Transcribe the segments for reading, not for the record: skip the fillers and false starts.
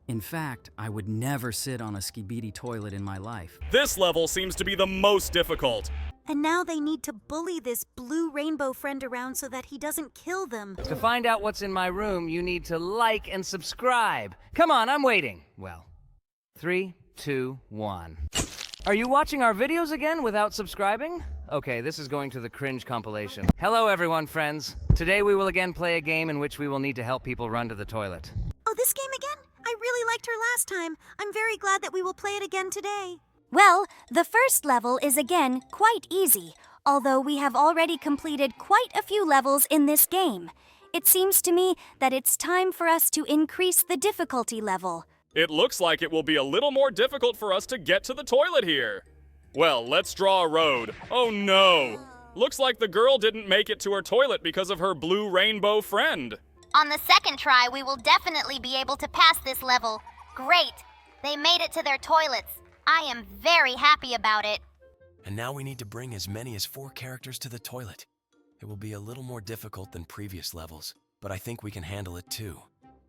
In fact, I would never sit on a skibidi toilet in my life. This level seems to be the most difficult. And now they need to bully this blue rainbow friend around so that he doesn't kill them. To find out what's in my room, you need to like and subscribe. Come on, I'm waiting. Well, 3, 2, 1. Are you watching our videos again without subscribing? Okay, this is going to the cringe compilation. Hello everyone, friends. Today we will again play a game in which we will need to help people run to the toilet. Oh, this game again? I really liked her last time. I'm very glad that we will play it again today. Well, the first level is again quite easy, although we have already completed quite a few levels in this game. It seems to me that it's time for us to increase the difficulty level. It looks like it will be a little more difficult for us to get to the toilet here. Well, let's draw a road. Oh no! Looks like the girl didn't make it to her toilet because of her blue rainbow friend. On the second try, we will definitely be able to pass this level. Great! They made it to their toilets. I am very happy about it. And now we need to bring as many as 4 characters to the toilet. It will be a little more difficult than previous levels, but I think we can handle it too.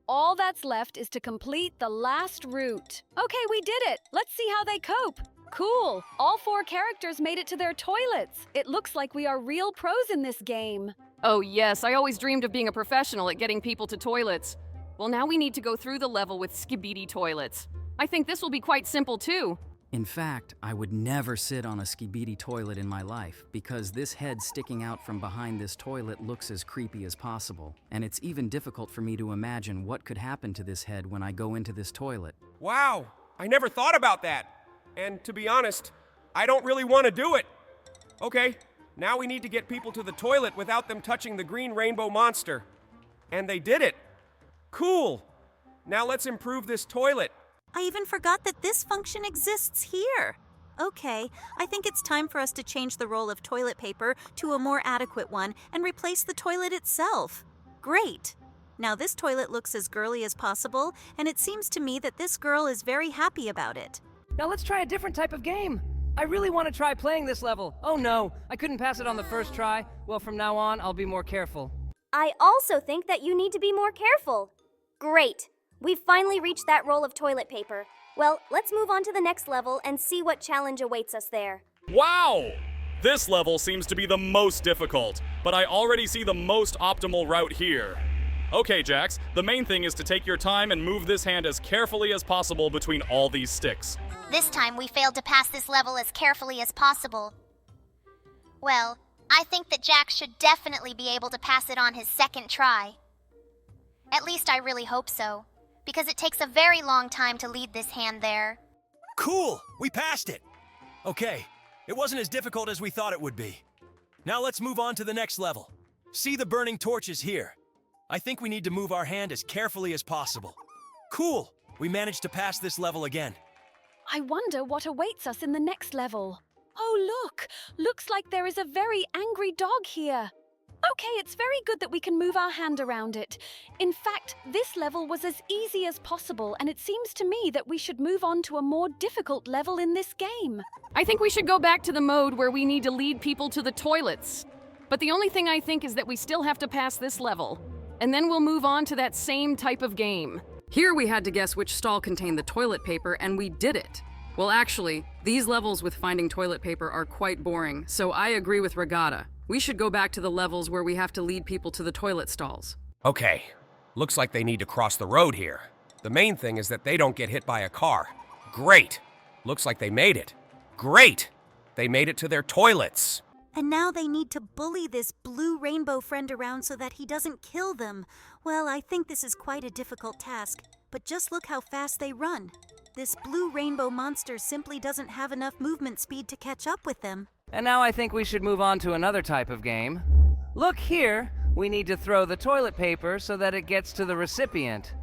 All that's left is to complete the last route. Okay, we did it. Let's see how they cope. Cool. All 4 characters made it to their toilets. It looks like we are real pros in this game. Oh yes, I always dreamed of being a professional at getting people to toilets. Well, now we need to go through the level with skibidi toilets. I think this will be quite simple too. In fact, I would never sit on a skibidi toilet in my life because this head sticking out from behind this toilet looks as creepy as possible. And it's even difficult for me to imagine what could happen to this head when I go into this toilet. Wow, I never thought about that. And to be honest, I don't really want to do it. Okay, now we need to get people to the toilet without them touching the green rainbow monster. And they did it. Cool. Now let's improve this toilet. I even forgot that this function exists here. Okay, I think it's time for us to change the role of toilet paper to a more adequate one and replace the toilet itself. Great. Now this toilet looks as girly as possible, and it seems to me that this girl is very happy about it. Now let's try a different type of game. I really want to try playing this level. Oh no, I couldn't pass it on the first try. Well, from now on, I'll be more careful. I also think that you need to be more careful. Great. We've finally reached that roll of toilet paper. Well, let's move on to the next level and see what challenge awaits us there. Wow! This level seems to be the most difficult, but I already see the most optimal route here. Okay, Jax, the main thing is to take your time and move this hand as carefully as possible between all these sticks. This time we failed to pass this level as carefully as possible. Well, I think that Jack should definitely be able to pass it on his second try. At least I really hope so, because it takes a very long time to lead this hand there. Cool! We passed it! Okay, it wasn't as difficult as we thought it would be. Now let's move on to the next level. See the burning torches here. I think we need to move our hand as carefully as possible. Cool! We managed to pass this level again. I wonder what awaits us in the next level. Oh, look! Looks like there is a very angry dog here. Okay, it's very good that we can move our hand around it. In fact, this level was as easy as possible, and it seems to me that we should move on to a more difficult level in this game. I think we should go back to the mode where we need to lead people to the toilets. But the only thing I think is that we still have to pass this level. And then we'll move on to that same type of game. Here we had to guess which stall contained the toilet paper, and we did it. Well, actually, these levels with finding toilet paper are quite boring, so I agree with Regatta. We should go back to the levels where we have to lead people to the toilet stalls. Okay, looks like they need to cross the road here. The main thing is that they don't get hit by a car. Great! Looks like they made it. Great! They made it to their toilets. And now they need to bully this blue rainbow friend around so that he doesn't kill them. Well, I think this is quite a difficult task, but just look how fast they run. This blue rainbow monster simply doesn't have enough movement speed to catch up with them. And now I think we should move on to another type of game. Look here, we need to throw the toilet paper so that it gets to the recipient.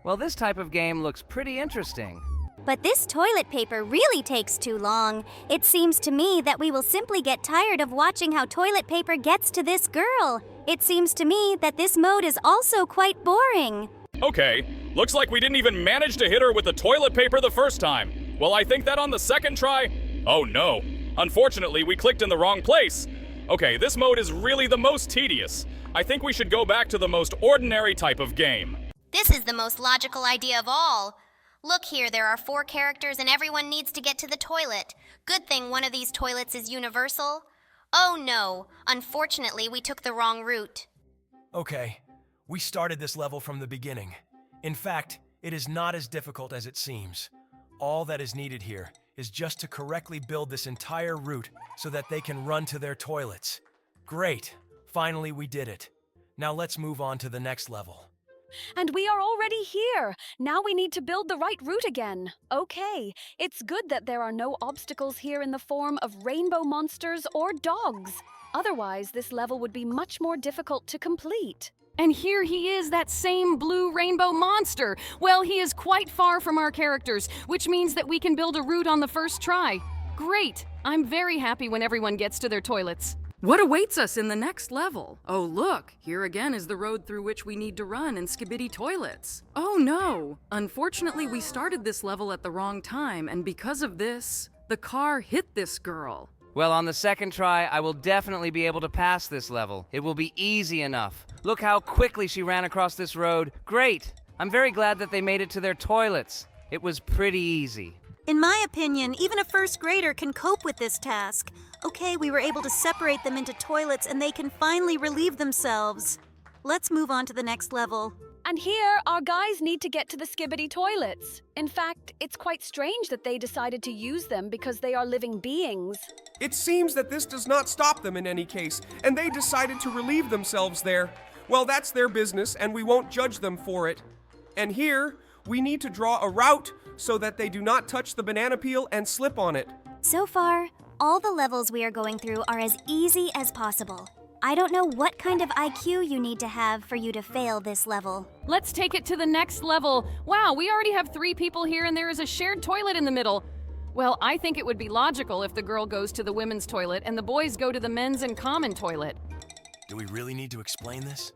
Well, this type of game looks pretty interesting. But this toilet paper really takes too long. It seems to me that we will simply get tired of watching how toilet paper gets to this girl. It seems to me that this mode is also quite boring. Okay, looks like we didn't even manage to hit her with the toilet paper the first time. Well, I think that on the second try... Oh no. Unfortunately, we clicked in the wrong place. Okay, this mode is really the most tedious. I think we should go back to the most ordinary type of game. This is the most logical idea of all. Look here, there are 4 characters and everyone needs to get to the toilet. Good thing one of these toilets is universal. Oh no, unfortunately we took the wrong route. Okay, we started this level from the beginning. In fact, it is not as difficult as it seems. All that is needed here is just to correctly build this entire route so that they can run to their toilets. Great, finally we did it. Now let's move on to the next level. And we are already here. Now we need to build the right route again. Okay, it's good that there are no obstacles here in the form of rainbow monsters or dogs. Otherwise, this level would be much more difficult to complete. And here he is, that same blue rainbow monster. Well, he is quite far from our characters, which means that we can build a route on the first try. Great! I'm very happy when everyone gets to their toilets. What awaits us in the next level? Oh look, here again is the road through which we need to run in skibidi toilets. Oh no! Unfortunately, we started this level at the wrong time, and because of this, the car hit this girl. Well, on the second try, I will definitely be able to pass this level. It will be easy enough. Look how quickly she ran across this road. Great! I'm very glad that they made it to their toilets. It was pretty easy. In my opinion, even a first grader can cope with this task. Okay, we were able to separate them into toilets and they can finally relieve themselves. Let's move on to the next level. And here, our guys need to get to the skibidi toilets. In fact, it's quite strange that they decided to use them because they are living beings. It seems that this does not stop them in any case, and they decided to relieve themselves there. Well, that's their business, and we won't judge them for it. And here, we need to draw a route so that they do not touch the banana peel and slip on it. So far, all the levels we are going through are as easy as possible. I don't know what kind of IQ you need to have for you to fail this level. Let's take it to the next level. Wow, we already have 3 people here and there is a shared toilet in the middle. Well, I think it would be logical if the girl goes to the women's toilet and the boys go to the men's and common toilet. Do we really need to explain this?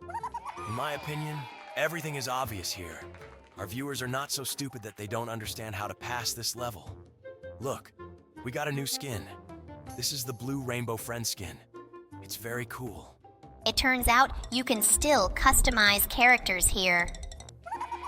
In my opinion, everything is obvious here. Our viewers are not so stupid that they don't understand how to pass this level. Look, we got a new skin. This is the blue rainbow friend skin. It's very cool. It turns out you can still customize characters here.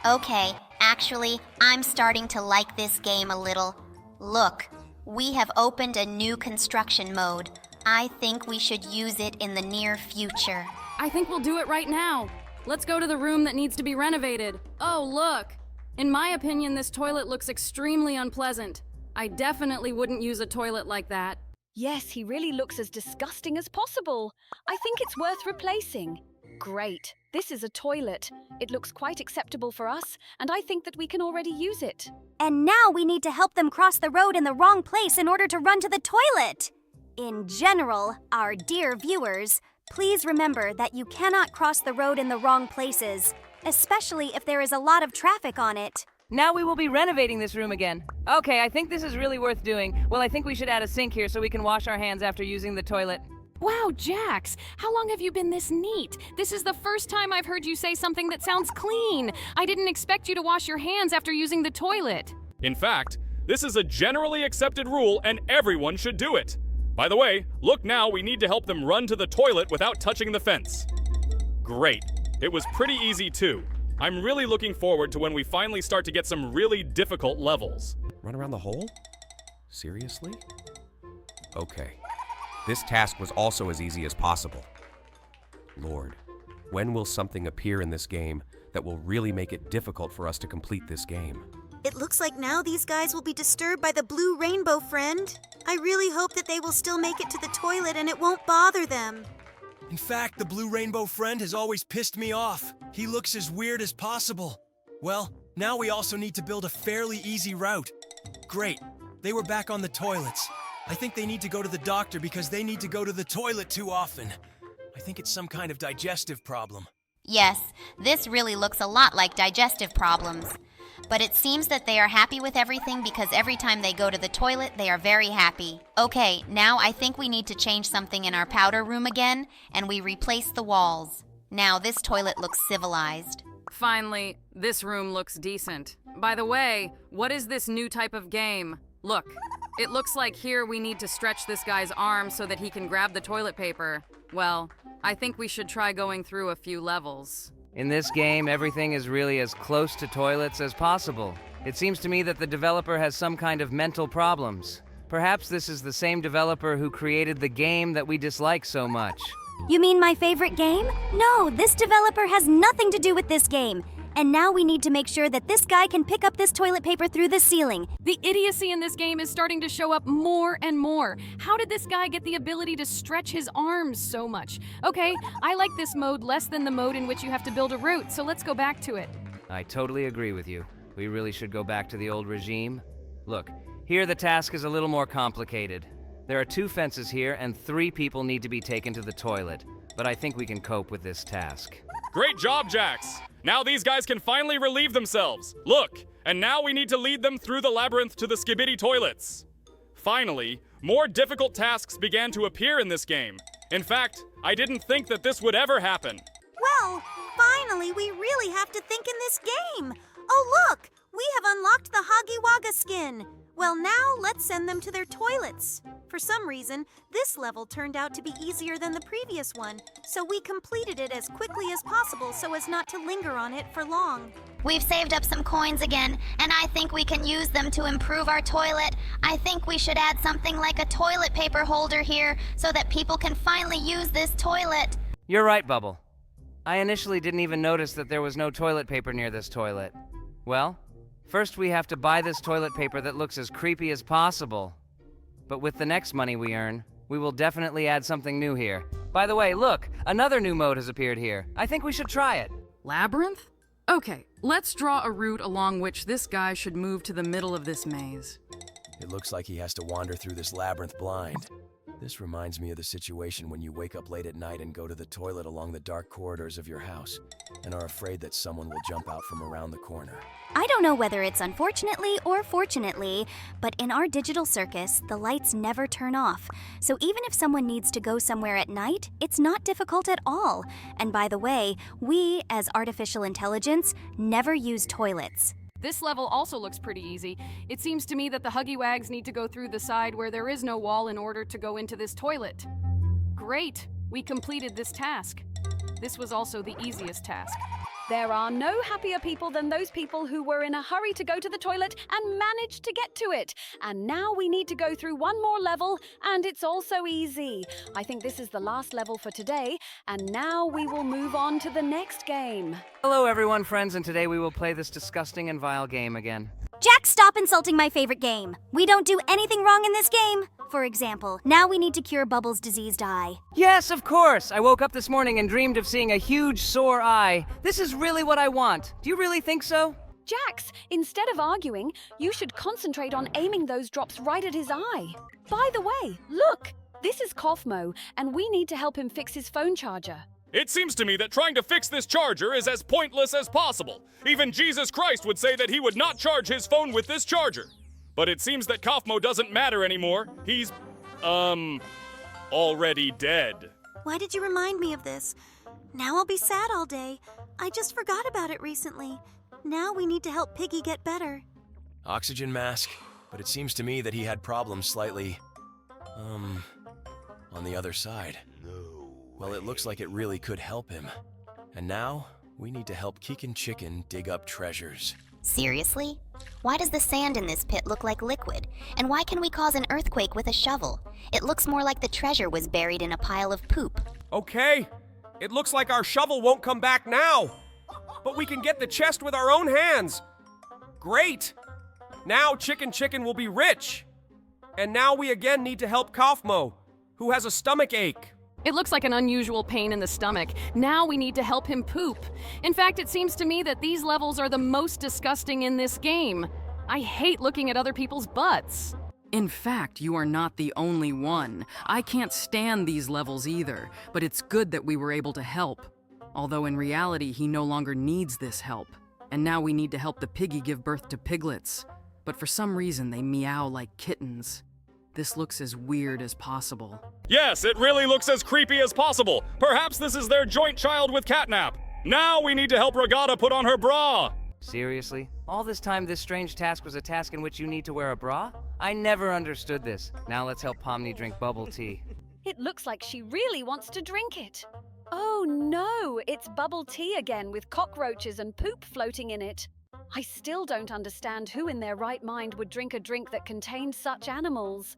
Okay, actually, I'm starting to like this game a little. Look, we have opened a new construction mode. I think we should use it in the near future. I think we'll do it right now. Let's go to the room that needs to be renovated. Oh, look. In my opinion, this toilet looks extremely unpleasant. I definitely wouldn't use a toilet like that. Yes, he really looks as disgusting as possible. I think it's worth replacing. Great. This is a toilet. It looks quite acceptable for us, and I think that we can already use it. And now we need to help them cross the road in the wrong place in order to run to the toilet. In general, our dear viewers, please remember that you cannot cross the road in the wrong places, especially if there is a lot of traffic on it. Now we will be renovating this room again. Okay, I think this is really worth doing. Well, I think we should add a sink here so we can wash our hands after using the toilet. Wow, Jax, how long have you been this neat? This is the first time I've heard you say something that sounds clean. I didn't expect you to wash your hands after using the toilet. In fact, this is a generally accepted rule and everyone should do it. By the way, look now, we need to help them run to the toilet without touching the fence. Great. It was pretty easy too. I'm really looking forward to when we finally start to get some really difficult levels. Run around the hole? Seriously? Okay. This task was also as easy as possible. Lord, when will something appear in this game that will really make it difficult for us to complete this game? It looks like now these guys will be disturbed by the blue rainbow friend. I really hope that they will still make it to the toilet and it won't bother them. In fact, the blue rainbow friend has always pissed me off. He looks as weird as possible. Well, now we also need to build a fairly easy route. Great, they were back on the toilets. I think they need to go to the doctor because they need to go to the toilet too often. I think it's some kind of digestive problem. Yes, this really looks a lot like digestive problems. But it seems that they are happy with everything because every time they go to the toilet, they are very happy. Okay, now I think we need to change something in our powder room again, and we replace the walls. Now this toilet looks civilized. Finally, this room looks decent. By the way, what is this new type of game? Look, it looks like here we need to stretch this guy's arm so that he can grab the toilet paper. Well, I think we should try going through a few levels. In this game, everything is really as close to toilets as possible. It seems to me that the developer has some kind of mental problems. Perhaps this is the same developer who created the game that we dislike so much. You mean my favorite game? No, this developer has nothing to do with this game. And now we need to make sure that this guy can pick up this toilet paper through the ceiling. The idiocy in this game is starting to show up more and more. How did this guy get the ability to stretch his arms so much? Okay, I like this mode less than the mode in which you have to build a route, so let's go back to it. I totally agree with you. We really should go back to the old regime. Look, here the task is a little more complicated. There are 2 fences here, and 3 people need to be taken to the toilet. But I think we can cope with this task. Great job, Jax! Now these guys can finally relieve themselves. Look, and now we need to lead them through the labyrinth to the skibidi toilets. Finally, more difficult tasks began to appear in this game. In fact, I didn't think that this would ever happen. Well, finally, we really have to think in this game. Oh, look! We have unlocked the Huggy Wugga skin. Well, now let's send them to their toilets. For some reason, this level turned out to be easier than the previous one, so we completed it as quickly as possible so as not to linger on it for long. We've saved up some coins again, and I think we can use them to improve our toilet. I think we should add something like a toilet paper holder here so that people can finally use this toilet. You're right, Bubble. I initially didn't even notice that there was no toilet paper near this toilet. Well, first we have to buy this toilet paper that looks as creepy as possible. But with the next money we earn, we will definitely add something new here. By the way, look, another new mode has appeared here. I think we should try it. Labyrinth? Okay, let's draw a route along which this guy should move to the middle of this maze. It looks like he has to wander through this labyrinth blind. This reminds me of the situation when you wake up late at night and go to the toilet along the dark corridors of your house and are afraid that someone will jump out from around the corner. I don't know whether it's unfortunately or fortunately, but in our digital circus, the lights never turn off. So even if someone needs to go somewhere at night, it's not difficult at all. And by the way, we, as artificial intelligence, never use toilets. This level also looks pretty easy. It seems to me that the Huggy Wags need to go through the side where there is no wall in order to go into this toilet. Great! We completed this task. This was also the easiest task. There are no happier people than those people who were in a hurry to go to the toilet and managed to get to it. And now we need to go through one more level, and it's also easy. I think this is the last level for today, and now we will move on to the next game. Hello everyone, friends, and today we will play this disgusting and vile game again. Jack, stop insulting my favorite game. We don't do anything wrong in this game. For example, now we need to cure Bubbles' diseased eye. Yes, of course! I woke up this morning and dreamed of seeing a huge sore eye. This is really what I want. Do you really think so? Jax, instead of arguing, you should concentrate on aiming those drops right at his eye. By the way, look! This is Kaufmo, and we need to help him fix his phone charger. It seems to me that trying to fix this charger is as pointless as possible. Even Jesus Christ would say that he would not charge his phone with this charger. But it seems that Kaufmo doesn't matter anymore. He's, already dead. Why did you remind me of this? Now I'll be sad all day. I just forgot about it recently. Now we need to help Piggy get better. Oxygen mask, but it seems to me that he had problems slightly, on the other side. Well, it looks like it really could help him. And now, we need to help Keegan Chicken dig up treasures. Seriously? Why does the sand in this pit look like liquid? And why can we cause an earthquake with a shovel? It looks more like the treasure was buried in a pile of poop. Okay, it looks like our shovel won't come back now. But we can get the chest with our own hands. Great! Now Chicken will be rich. And now we again need to help Kaufmo, who has a stomach ache. It looks like an unusual pain in the stomach. Now we need to help him poop. In fact, it seems to me that these levels are the most disgusting in this game. I hate looking at other people's butts. In fact, you are not the only one. I can't stand these levels either, but it's good that we were able to help. Although in reality, he no longer needs this help. And now we need to help the piggy give birth to piglets. But for some reason, they meow like kittens. This looks as weird as possible. Yes, it really looks as creepy as possible. Perhaps this is their joint child with catnap. Now we need to help Regatta put on her bra. Seriously? All this time this strange task was a task in which you need to wear a bra? I never understood this. Now let's help Pomni drink bubble tea. It looks like she really wants to drink it. Oh no, it's bubble tea again with cockroaches and poop floating in it. I still don't understand who in their right mind would drink a drink that contained such animals.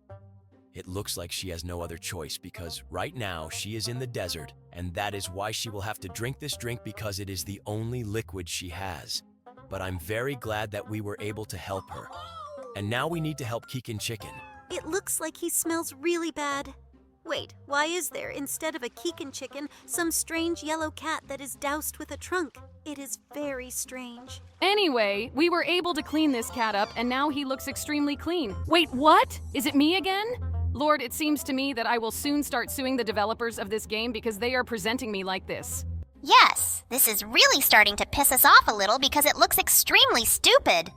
It looks like she has no other choice because right now she is in the desert, and that is why she will have to drink this drink because it is the only liquid she has. But I'm very glad that we were able to help her. And now we need to help Keegan Chicken. It looks like he smells really bad. Wait, why is there, instead of a Keegan chicken, some strange yellow cat that is doused with a trunk? It is very strange. Anyway, we were able to clean this cat up, and now he looks extremely clean. Wait, what? Is it me again? Lord, it seems to me that I will soon start suing the developers of this game because they are presenting me like this. Yes, this is really starting to piss us off a little because it looks extremely stupid.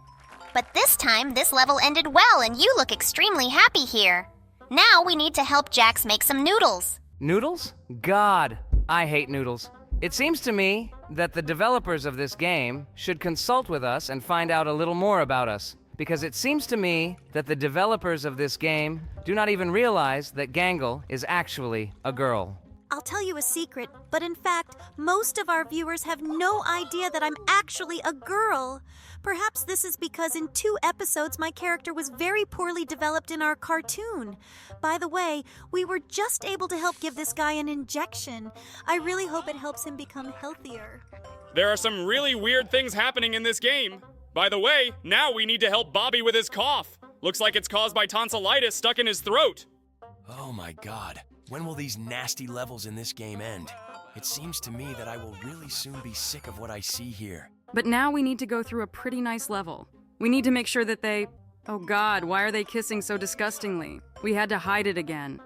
But this time, this level ended well and you look extremely happy here. Now we need to help Jax make some noodles. Noodles? God, I hate noodles. It seems to me that the developers of this game should consult with us and find out a little more about us. Because it seems to me that the developers of this game do not even realize that Gangle is actually a girl. I'll tell you a secret, but in fact, most of our viewers have no idea that I'm actually a girl. Perhaps this is because in 2 episodes my character was very poorly developed in our cartoon. By the way, we were just able to help give this guy an injection. I really hope it helps him become healthier. There are some really weird things happening in this game. By the way, now we need to help Bobby with his cough. Looks like it's caused by tonsillitis stuck in his throat. Oh my god, when will these nasty levels in this game end? It seems to me that I will really soon be sick of what I see here. But now we need to go through a pretty nice level. We need to make sure that they... Oh God, why are they kissing so disgustingly? We had to hide it again.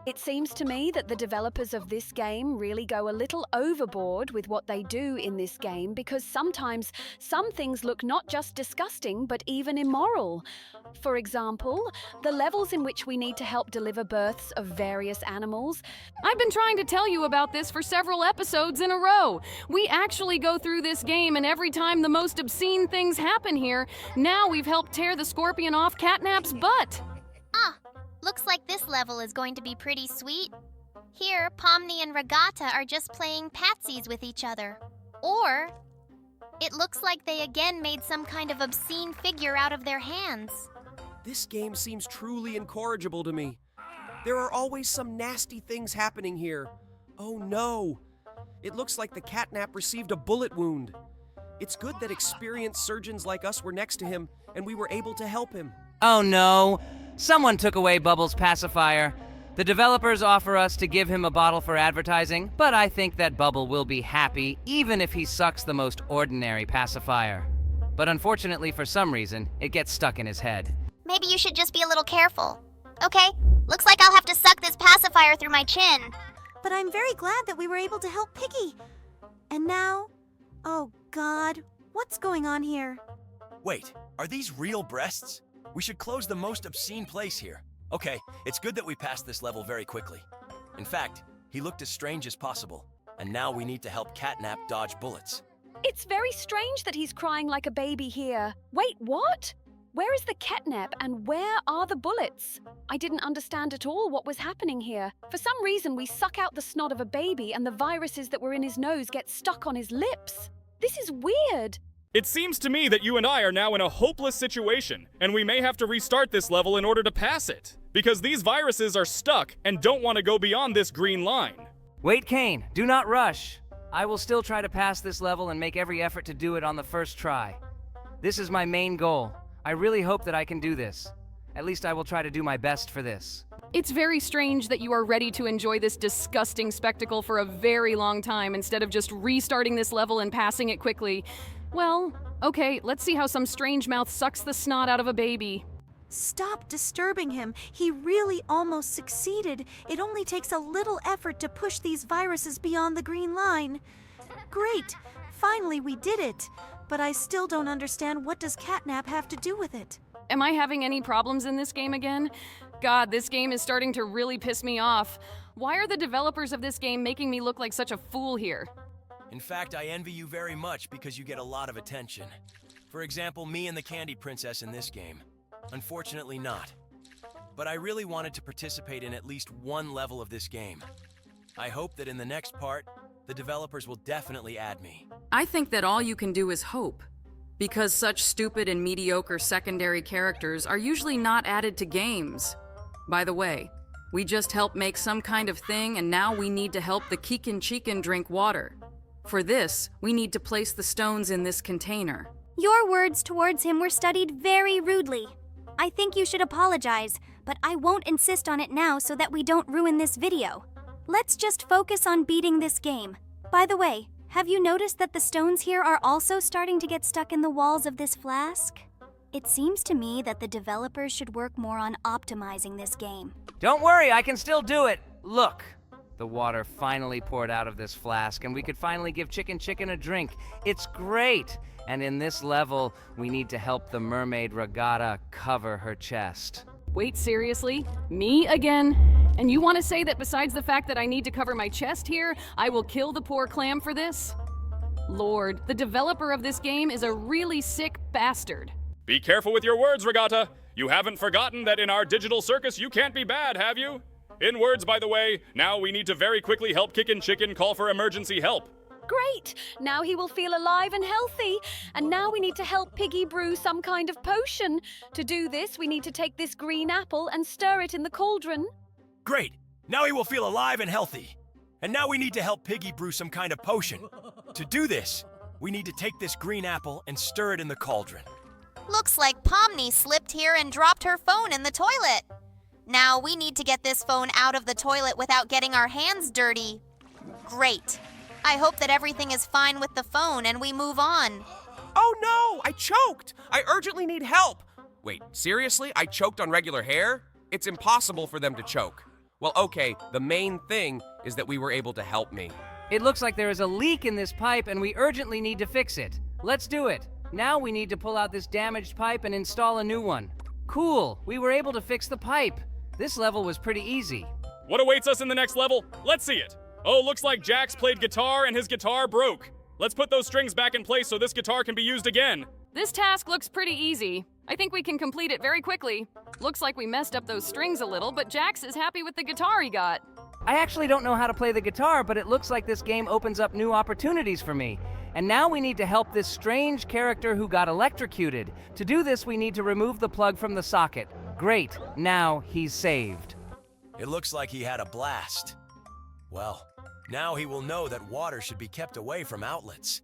It seems to me that the developers of this game really go a little overboard with what they do in this game because sometimes some things look not just disgusting but even immoral. For example, the levels in which we need to help deliver births of various animals. I've been trying to tell you about this for several episodes in a row. We actually go through this game and every time the most obscene things happen here, now we've helped tear the scorpion off Catnap's butt. Looks like this level is going to be pretty sweet. Here, Pomni and Regatta are just playing patsies with each other. Or, it looks like they again made some kind of obscene figure out of their hands. This game seems truly incorrigible to me. There are always some nasty things happening here. Oh no! It looks like the catnap received a bullet wound. It's good that experienced surgeons like us were next to him and we were able to help him. Oh no! Someone took away Bubbles' pacifier. The developers offer us to give him a bottle for advertising, but I think that Bubble will be happy even if he sucks the most ordinary pacifier. But unfortunately, for some reason, it gets stuck in his head. Maybe you should just be a little careful. Okay, looks like I'll have to suck this pacifier through my chin. But I'm very glad that we were able to help Piggy. And now, oh God, what's going on here? Wait, are these real breasts? We should close the most obscene place here. Okay, it's good that we passed this level very quickly. In fact, he looked as strange as possible. And now we need to help Catnap dodge bullets. It's very strange that he's crying like a baby here. Wait, what? Where is the catnap and where are the bullets? I didn't understand at all what was happening here. For some reason, we suck out the snot of a baby and the viruses that were in his nose get stuck on his lips. This is weird. It seems to me that you and I are now in a hopeless situation, and we may have to restart this level in order to pass it. Because these viruses are stuck and don't want to go beyond this green line. Wait, Kane, do not rush. I will still try to pass this level and make every effort to do it on the first try. This is my main goal. I really hope that I can do this. At least I will try to do my best for this. It's very strange that you are ready to enjoy this disgusting spectacle for a very long time instead of just restarting this level and passing it quickly. Well, okay, let's see how some strange mouth sucks the snot out of a baby. Stop disturbing him. He really almost succeeded. It only takes a little effort to push these viruses beyond the green line. Great! Finally we did it. But I still don't understand, what does Catnap have to do with it? Am I having any problems in this game again? God, this game is starting to really piss me off. Why are the developers of this game making me look like such a fool here? In fact, I envy you very much because you get a lot of attention. For example, me and the Candy Princess in this game. Unfortunately not. But I really wanted to participate in at least one level of this game. I hope that in the next part, the developers will definitely add me. I think that all you can do is hope. Because such stupid and mediocre secondary characters are usually not added to games. By the way, we just helped make some kind of thing and now we need to help the Kikin Chicken drink water. For this, we need to place the stones in this container. Your words towards him were studied very rudely. I think you should apologize, but I won't insist on it now so that we don't ruin this video. Let's just focus on beating this game. By the way, have you noticed that the stones here are also starting to get stuck in the walls of this flask? It seems to me that the developers should work more on optimizing this game. Don't worry, I can still do it. Look, the water finally poured out of this flask and we could finally give Chicken Chicken a drink. It's great. And in this level, we need to help the mermaid Regatta cover her chest. Wait, seriously? Me again? And you want to say that besides the fact that I need to cover my chest here, I will kill the poor clam for this? Lord, the developer of this game is a really sick bastard. Be careful with your words, Regatta. You haven't forgotten that in our digital circus you can't be bad, have you? In words, by the way, now we need to very quickly help Kikin Chicken call for emergency help. Great! Now he will feel alive and healthy. And now we need to help Piggy brew some kind of potion. To do this, we need to take this green apple and stir it in the cauldron. Great! Now he will feel alive and healthy. And now we need to help Piggy brew some kind of potion. To do this, we need to take this green apple and stir it in the cauldron. Looks like Pomni slipped here and dropped her phone in the toilet. Now we need to get this phone out of the toilet without getting our hands dirty. Great. I hope that everything is fine with the phone and we move on. Oh no, I choked! I urgently need help! Wait, seriously? I choked on regular hair? It's impossible for them to choke. Well, okay, the main thing is that we were able to help me. It looks like there is a leak in this pipe and we urgently need to fix it. Let's do it. Now we need to pull out this damaged pipe and install a new one. Cool, we were able to fix the pipe. This level was pretty easy. What awaits us in the next level? Let's see it. Oh, looks like Jax played guitar and his guitar broke. Let's put those strings back in place so this guitar can be used again. This task looks pretty easy. I think we can complete it very quickly. Looks like we messed up those strings a little, but Jax is happy with the guitar he got. I actually don't know how to play the guitar, but it looks like this game opens up new opportunities for me. And now we need to help this strange character who got electrocuted. To do this, we need to remove the plug from the socket. Great, now he's saved. It looks like he had a blast. Well, now he will know that water should be kept away from outlets.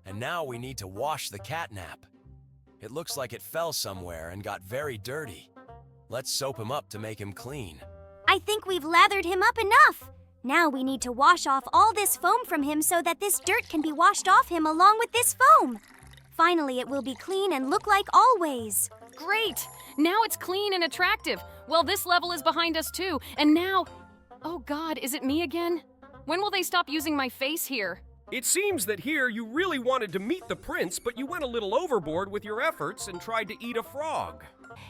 And now we need to wash the catnap. It looks like it fell somewhere and got very dirty. Let's soap him up to make him clean. I think we've lathered him up enough. Now we need to wash off all this foam from him so that this dirt can be washed off him along with this foam. Finally, it will be clean and look like always. Great! Now it's clean and attractive. Well, this level is behind us too. And now... Oh God, is it me again? When will they stop using my face here? It seems that here you really wanted to meet the prince, but you went a little overboard with your efforts and tried to eat a frog.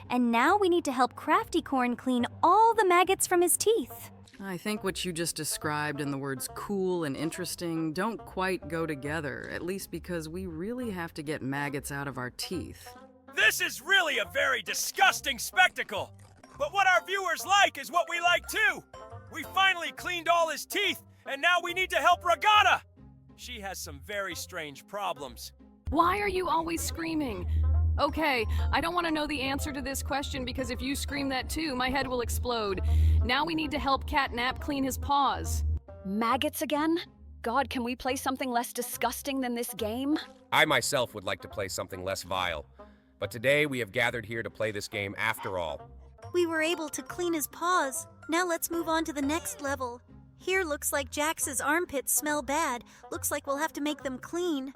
And now we need to help Crafty Corn clean all the maggots from his teeth. I think what you just described and the words cool and interesting don't quite go together, at least because we really have to get maggots out of our teeth. This is really a very disgusting spectacle. But what our viewers like is what we like too. We finally cleaned all his teeth, and now we need to help Regatta. She has some very strange problems. Why are you always screaming? Okay, I don't want to know the answer to this question because if you scream that too, my head will explode. Now we need to help Catnap clean his paws. Maggots again? God, can we play something less disgusting than this game? I myself would like to play something less vile. But today we have gathered here to play this game after all. We were able to clean his paws. Now let's move on to the next level. Here looks like Jax's armpits smell bad. Looks like we'll have to make them clean.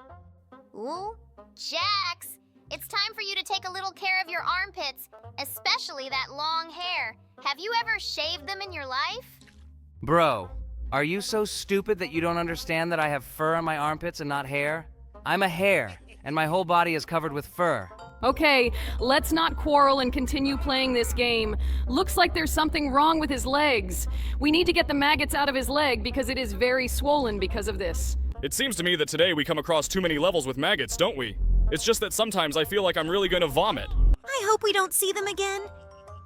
Ooh, Jax! It's time for you to take a little care of your armpits, especially that long hair. Have you ever shaved them in your life? Bro, are you so stupid that you don't understand that I have fur on my armpits and not hair? I'm a hare, and my whole body is covered with fur. Okay, let's not quarrel and continue playing this game. Looks like there's something wrong with his legs. We need to get the maggots out of his leg because it is very swollen because of this. It seems to me that today we come across too many levels with maggots, don't we? It's just that sometimes I feel like I'm really gonna vomit. I hope we don't see them again.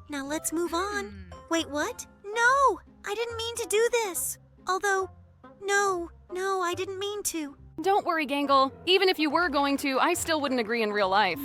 Now let's move on. Wait, what? No! I didn't mean to do this. Although, no, I didn't mean to. Don't worry, Gangle. Even if you were going to, I still wouldn't agree in real life.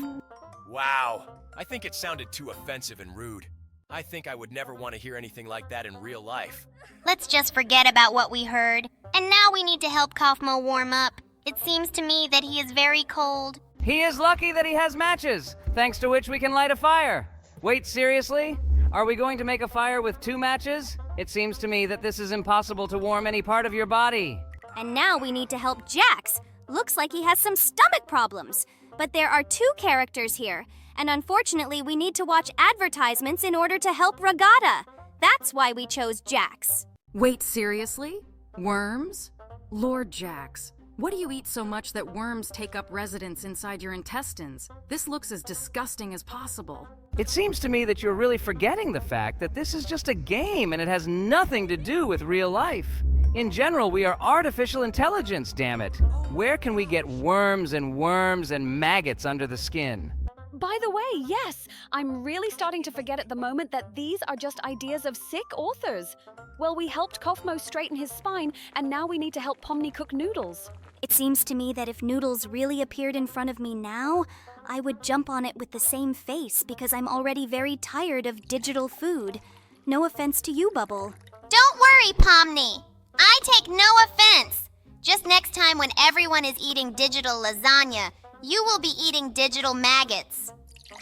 Wow, I think it sounded too offensive and rude. I think I would never want to hear anything like that in real life. Let's just forget about what we heard. And now we need to help Kaufmo warm up. It seems to me that he is very cold. He is lucky that he has matches, thanks to which we can light a fire. Wait, seriously? Are we going to make a fire with 2 matches? It seems to me that this is impossible to warm any part of your body. And now we need to help Jax. Looks like he has some stomach problems. But there are 2 characters here, and unfortunately we need to watch advertisements in order to help Regatta. That's why we chose Jax. Wait, seriously? Worms? Lord Jax, what do you eat so much that worms take up residence inside your intestines? This looks as disgusting as possible. It seems to me that you're really forgetting the fact that this is just a game and it has nothing to do with real life. In general, we are artificial intelligence, damn it. Where can we get worms and maggots under the skin? By the way, yes, I'm really starting to forget at the moment that these are just ideas of sick authors. Well, we helped Kaufmo straighten his spine, and now we need to help Pomni cook noodles. It seems to me that if Noodles really appeared in front of me now, I would jump on it with the same face because I'm already very tired of digital food. No offense to you, Bubble. Don't worry, Pomni. I take no offense. Just next time when everyone is eating digital lasagna, you will be eating digital maggots.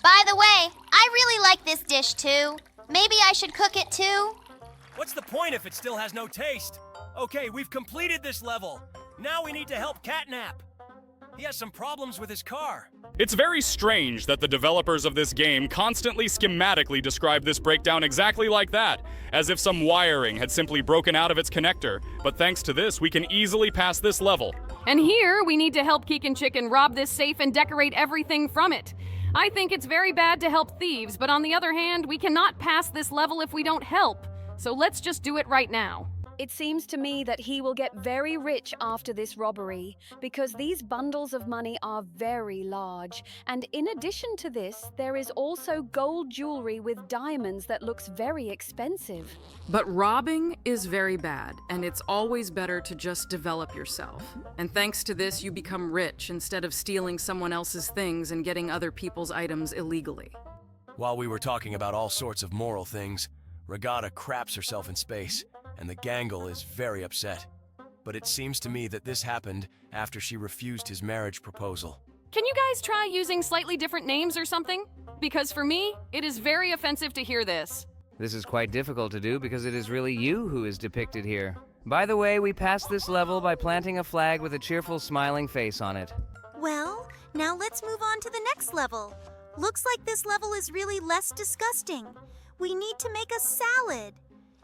By the way, I really like this dish too. Maybe I should cook it too? What's the point if it still has no taste? Okay, we've completed this level. Now we need to help Catnap. He has some problems with his car. It's very strange that the developers of this game constantly schematically describe this breakdown exactly like that, as if some wiring had simply broken out of its connector. But thanks to this, we can easily pass this level. And here, we need to help Keegan Chicken rob this safe and decorate everything from it. I think it's very bad to help thieves, but on the other hand, we cannot pass this level if we don't help. So let's just do it right now. It seems to me that he will get very rich after this robbery, because these bundles of money are very large. And in addition to this, there is also gold jewelry with diamonds that looks very expensive. But robbing is very bad, and it's always better to just develop yourself. And thanks to this, you become rich instead of stealing someone else's things and getting other people's items illegally. While we were talking about all sorts of moral things, Regatta craps herself in space, and the Gangle is very upset. But it seems to me that this happened after she refused his marriage proposal. Can you guys try using slightly different names or something? Because for me, it is very offensive to hear this. This is quite difficult to do because it is really you who is depicted here. By the way, we passed this level by planting a flag with a cheerful, smiling face on it. Well, now let's move on to the next level. Looks like this level is really less disgusting. We need to make a salad.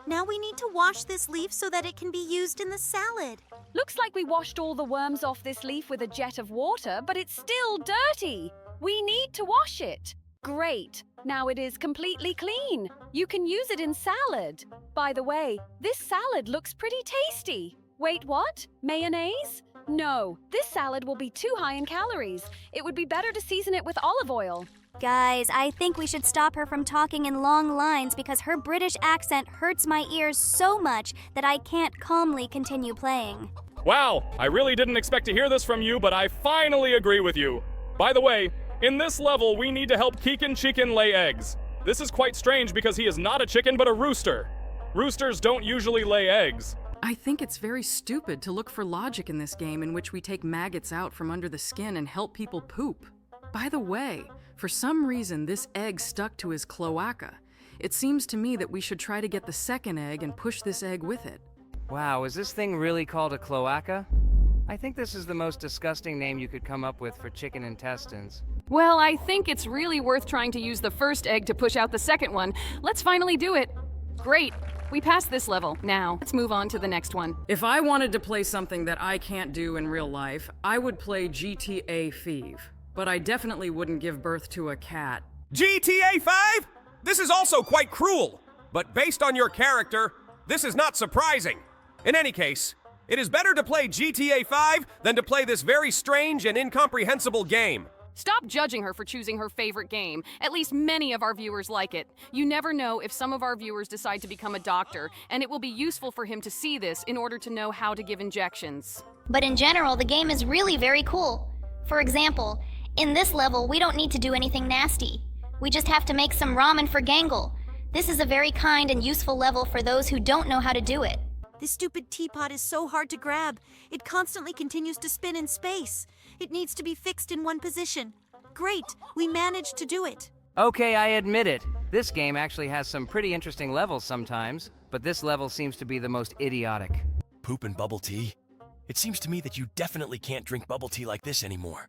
Now we need to wash this leaf so that it can be used in the salad. Looks like we washed all the worms off this leaf with a jet of water, but it's still dirty. We need to wash it. Great. Now it is completely clean. You can use it in salad. By the way, this salad looks pretty tasty. Wait, what? Mayonnaise? No, this salad will be too high in calories. It would be better to season it with olive oil. Guys, I think we should stop her from talking in long lines because her British accent hurts my ears so much that I can't calmly continue playing. Wow, I really didn't expect to hear this from you, but I finally agree with you. By the way, in this level, we need to help Keegan Chicken lay eggs. This is quite strange because he is not a chicken but a rooster. Roosters don't usually lay eggs. I think it's very stupid to look for logic in this game in which we take maggots out from under the skin and help people poop. By the way, for some reason this egg stuck to his cloaca. It seems to me that we should try to get the second egg and push this egg with it. Wow, is this thing really called a cloaca? I think this is the most disgusting name you could come up with for chicken intestines. Well, I think it's really worth trying to use the first egg to push out the second one. Let's finally do it. Great. We passed this level. Now, let's move on to the next one. If I wanted to play something that I can't do in real life, I would play GTA 5. But I definitely wouldn't give birth to a cat. GTA 5? This is also quite cruel. But based on your character, this is not surprising. In any case, it is better to play GTA 5 than to play this very strange and incomprehensible game. Stop judging her for choosing her favorite game. At least many of our viewers like it. You never know if some of our viewers decide to become a doctor, and it will be useful for him to see this in order to know how to give injections. But in general, the game is really very cool. For example, in this level, we don't need to do anything nasty. We just have to make some ramen for Gangle. This is a very kind and useful level for those who don't know how to do it. This stupid teapot is so hard to grab. It constantly continues to spin in space. It needs to be fixed in one position. Great, we managed to do it. Okay, I admit it. This game actually has some pretty interesting levels sometimes, but this level seems to be the most idiotic. Poop and bubble tea? It seems to me that you definitely can't drink bubble tea like this anymore.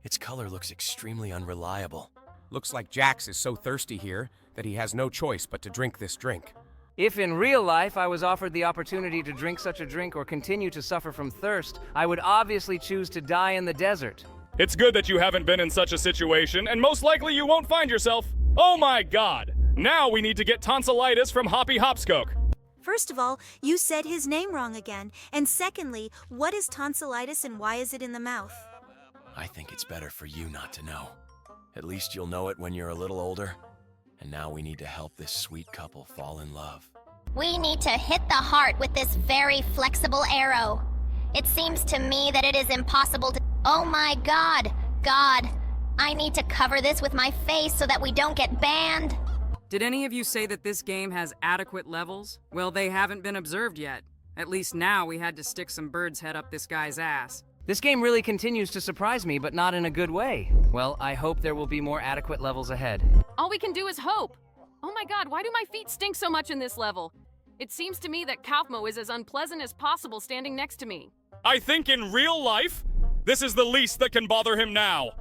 Its color looks extremely unreliable. Looks like Jax is so thirsty here that he has no choice but to drink this drink. If in real life I was offered the opportunity to drink such a drink or continue to suffer from thirst, I would obviously choose to die in the desert. It's good that you haven't been in such a situation, and most likely you won't find yourself. Oh my god! Now we need to get tonsillitis from Hoppy Hopskoke. First of all, you said his name wrong again. And secondly, what is tonsillitis and why is it in the mouth? I think it's better for you not to know. At least you'll know it when you're a little older. And now we need to help this sweet couple fall in love. We need to hit the heart with this very flexible arrow. It seems to me that it is impossible to... Oh my god! God! I need to cover this with my face so that we don't get banned. Did any of you say that this game has adequate levels? Well, they haven't been observed yet. At least now we had to stick some bird's head up this guy's ass. This game really continues to surprise me, but not in a good way. Well, I hope there will be more adequate levels ahead. All we can do is hope. Oh my god, why do my feet stink so much in this level? It seems to me that Kaufmo is as unpleasant as possible standing next to me. I think in real life, this is the least that can bother him now.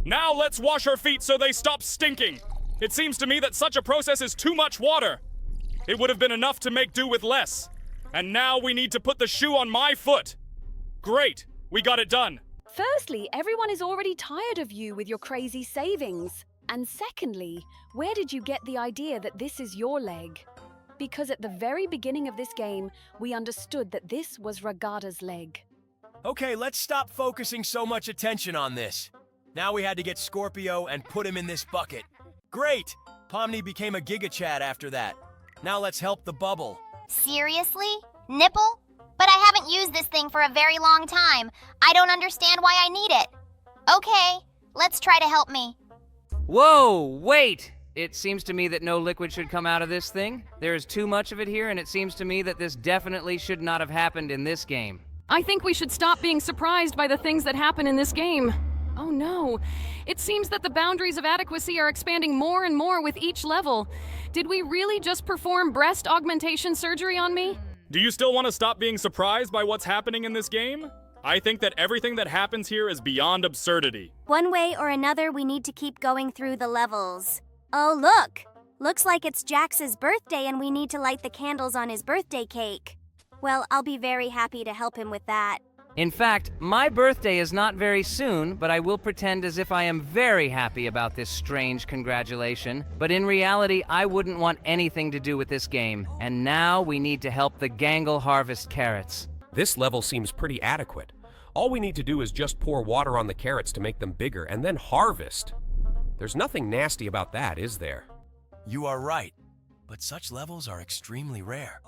Now let's wash our feet so they stop stinking. It seems to me that such a process is too much water. It would have been enough to make do with less. And now we need to put the shoe on my foot. Great, we got it done. Firstly, everyone is already tired of you with your crazy savings. And secondly, where did you get the idea that this is your leg? Because at the very beginning of this game, we understood that this was Ragada's leg. Okay, let's stop focusing so much attention on this. Now we had to get Scorpio and put him in this bucket. Great! Pomni became a Giga Chad after that. Now let's help the bubble. Seriously? Nipple? But I haven't used this thing for a very long time. I don't understand why I need it. Okay, let's try to help me. Whoa, wait! It seems to me that no liquid should come out of this thing. There is too much of it here, and it seems to me that this definitely should not have happened in this game. I think we should stop being surprised by the things that happen in this game. Oh no, it seems that the boundaries of adequacy are expanding more and more with each level. Did we really just perform breast augmentation surgery on me? Do you still want to stop being surprised by what's happening in this game? I think that everything that happens here is beyond absurdity. One way or another, we need to keep going through the levels. Oh, look! Looks like it's Jax's birthday and we need to light the candles on his birthday cake. Well, I'll be very happy to help him with that. In fact, my birthday is not very soon, but I will pretend as if I am very happy about this strange congratulation. But in reality, I wouldn't want anything to do with this game. And now we need to help the Gangle harvest carrots. This level seems pretty adequate. All we need to do is just pour water on the carrots to make them bigger and then harvest. There's nothing nasty about that, is there? You are right, but such levels are extremely rare.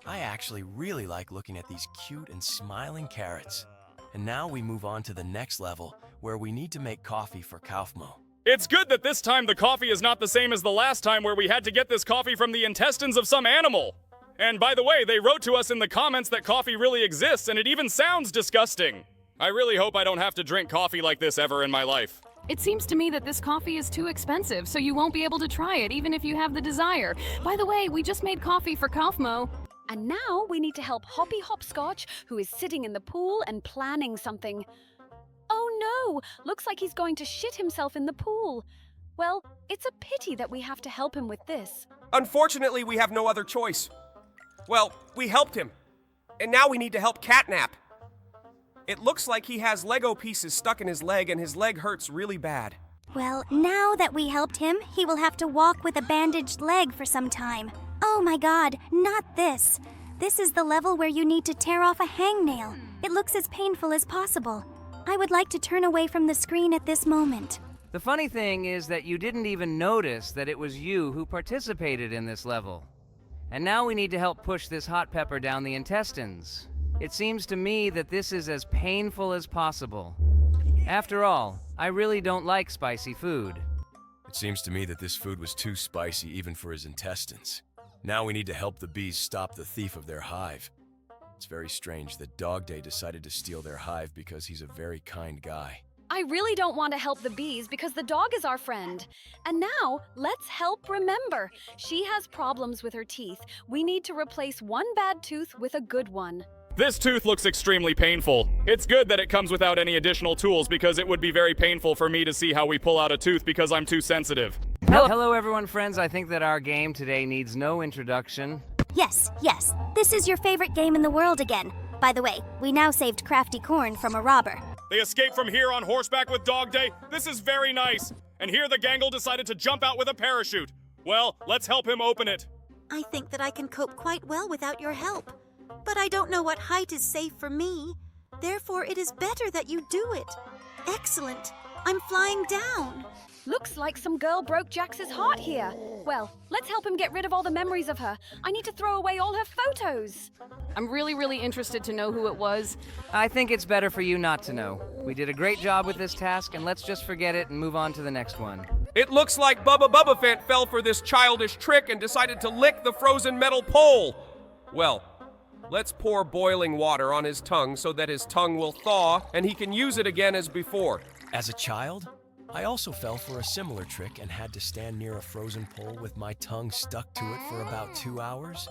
I actually really like looking at these cute and smiling carrots. And now we move on to the next level, where we need to make coffee for Kaufmo. It's good that this time the coffee is not the same as the last time where we had to get this coffee from the intestines of some animal. And by the way, they wrote to us in the comments that coffee really exists, and it even sounds disgusting. I really hope I don't have to drink coffee like this ever in my life. It seems to me that this coffee is too expensive, so you won't be able to try it even if you have the desire. By the way, we just made coffee for Kaufmo. And now we need to help Hoppy Hopscotch, who is sitting in the pool and planning something. Oh no! Looks like he's going to shit himself in the pool. Well, it's a pity that we have to help him with this. Unfortunately, we have no other choice. Well, we helped him. And now we need to help Catnap. It looks like he has Lego pieces stuck in his leg and his leg hurts really bad. Well, now that we helped him, he will have to walk with a bandaged leg for some time. Oh my god, not this. This is the level where you need to tear off a hangnail. It looks as painful as possible. I would like to turn away from the screen at this moment. The funny thing is that you didn't even notice that it was you who participated in this level. And now we need to help push this hot pepper down the intestines. It seems to me that this is as painful as possible. After all, I really don't like spicy food. It seems to me that this food was too spicy even for his intestines. Now we need to help the bees stop the thief of their hive. It's very strange that Dog Day decided to steal their hive because he's a very kind guy. I really don't want to help the bees because the dog is our friend. And now, let's help remember. She has problems with her teeth. We need to replace one bad tooth with a good one. This tooth looks extremely painful. It's good that it comes without any additional tools because it would be very painful for me to see how we pull out a tooth because I'm too sensitive. Hello everyone, friends. I think that our game today needs no introduction. Yes, yes. This is your favorite game in the world again. By the way, we now saved Crafty Corn from a robber. They escaped from here on horseback with Dog Day. This is very nice. And here the Gangle decided to jump out with a parachute. Well, let's help him open it. I think that I can cope quite well without your help. But I don't know what height is safe for me. Therefore, it is better that you do it. Excellent. I'm flying down. Looks like some girl broke Jax's heart here. Well, let's help him get rid of all the memories of her. I need to throw away all her photos. I'm really interested to know who it was. I think it's better for you not to know. We did a great job with this task, and let's just forget it and move on to the next one. It looks like Bubba Bubbaphant fell for this childish trick and decided to lick the frozen metal pole. Well, let's pour boiling water on his tongue so that his tongue will thaw and he can use it again as before. As a child, I also fell for a similar trick and had to stand near a frozen pole with my tongue stuck to it for about 2 hours.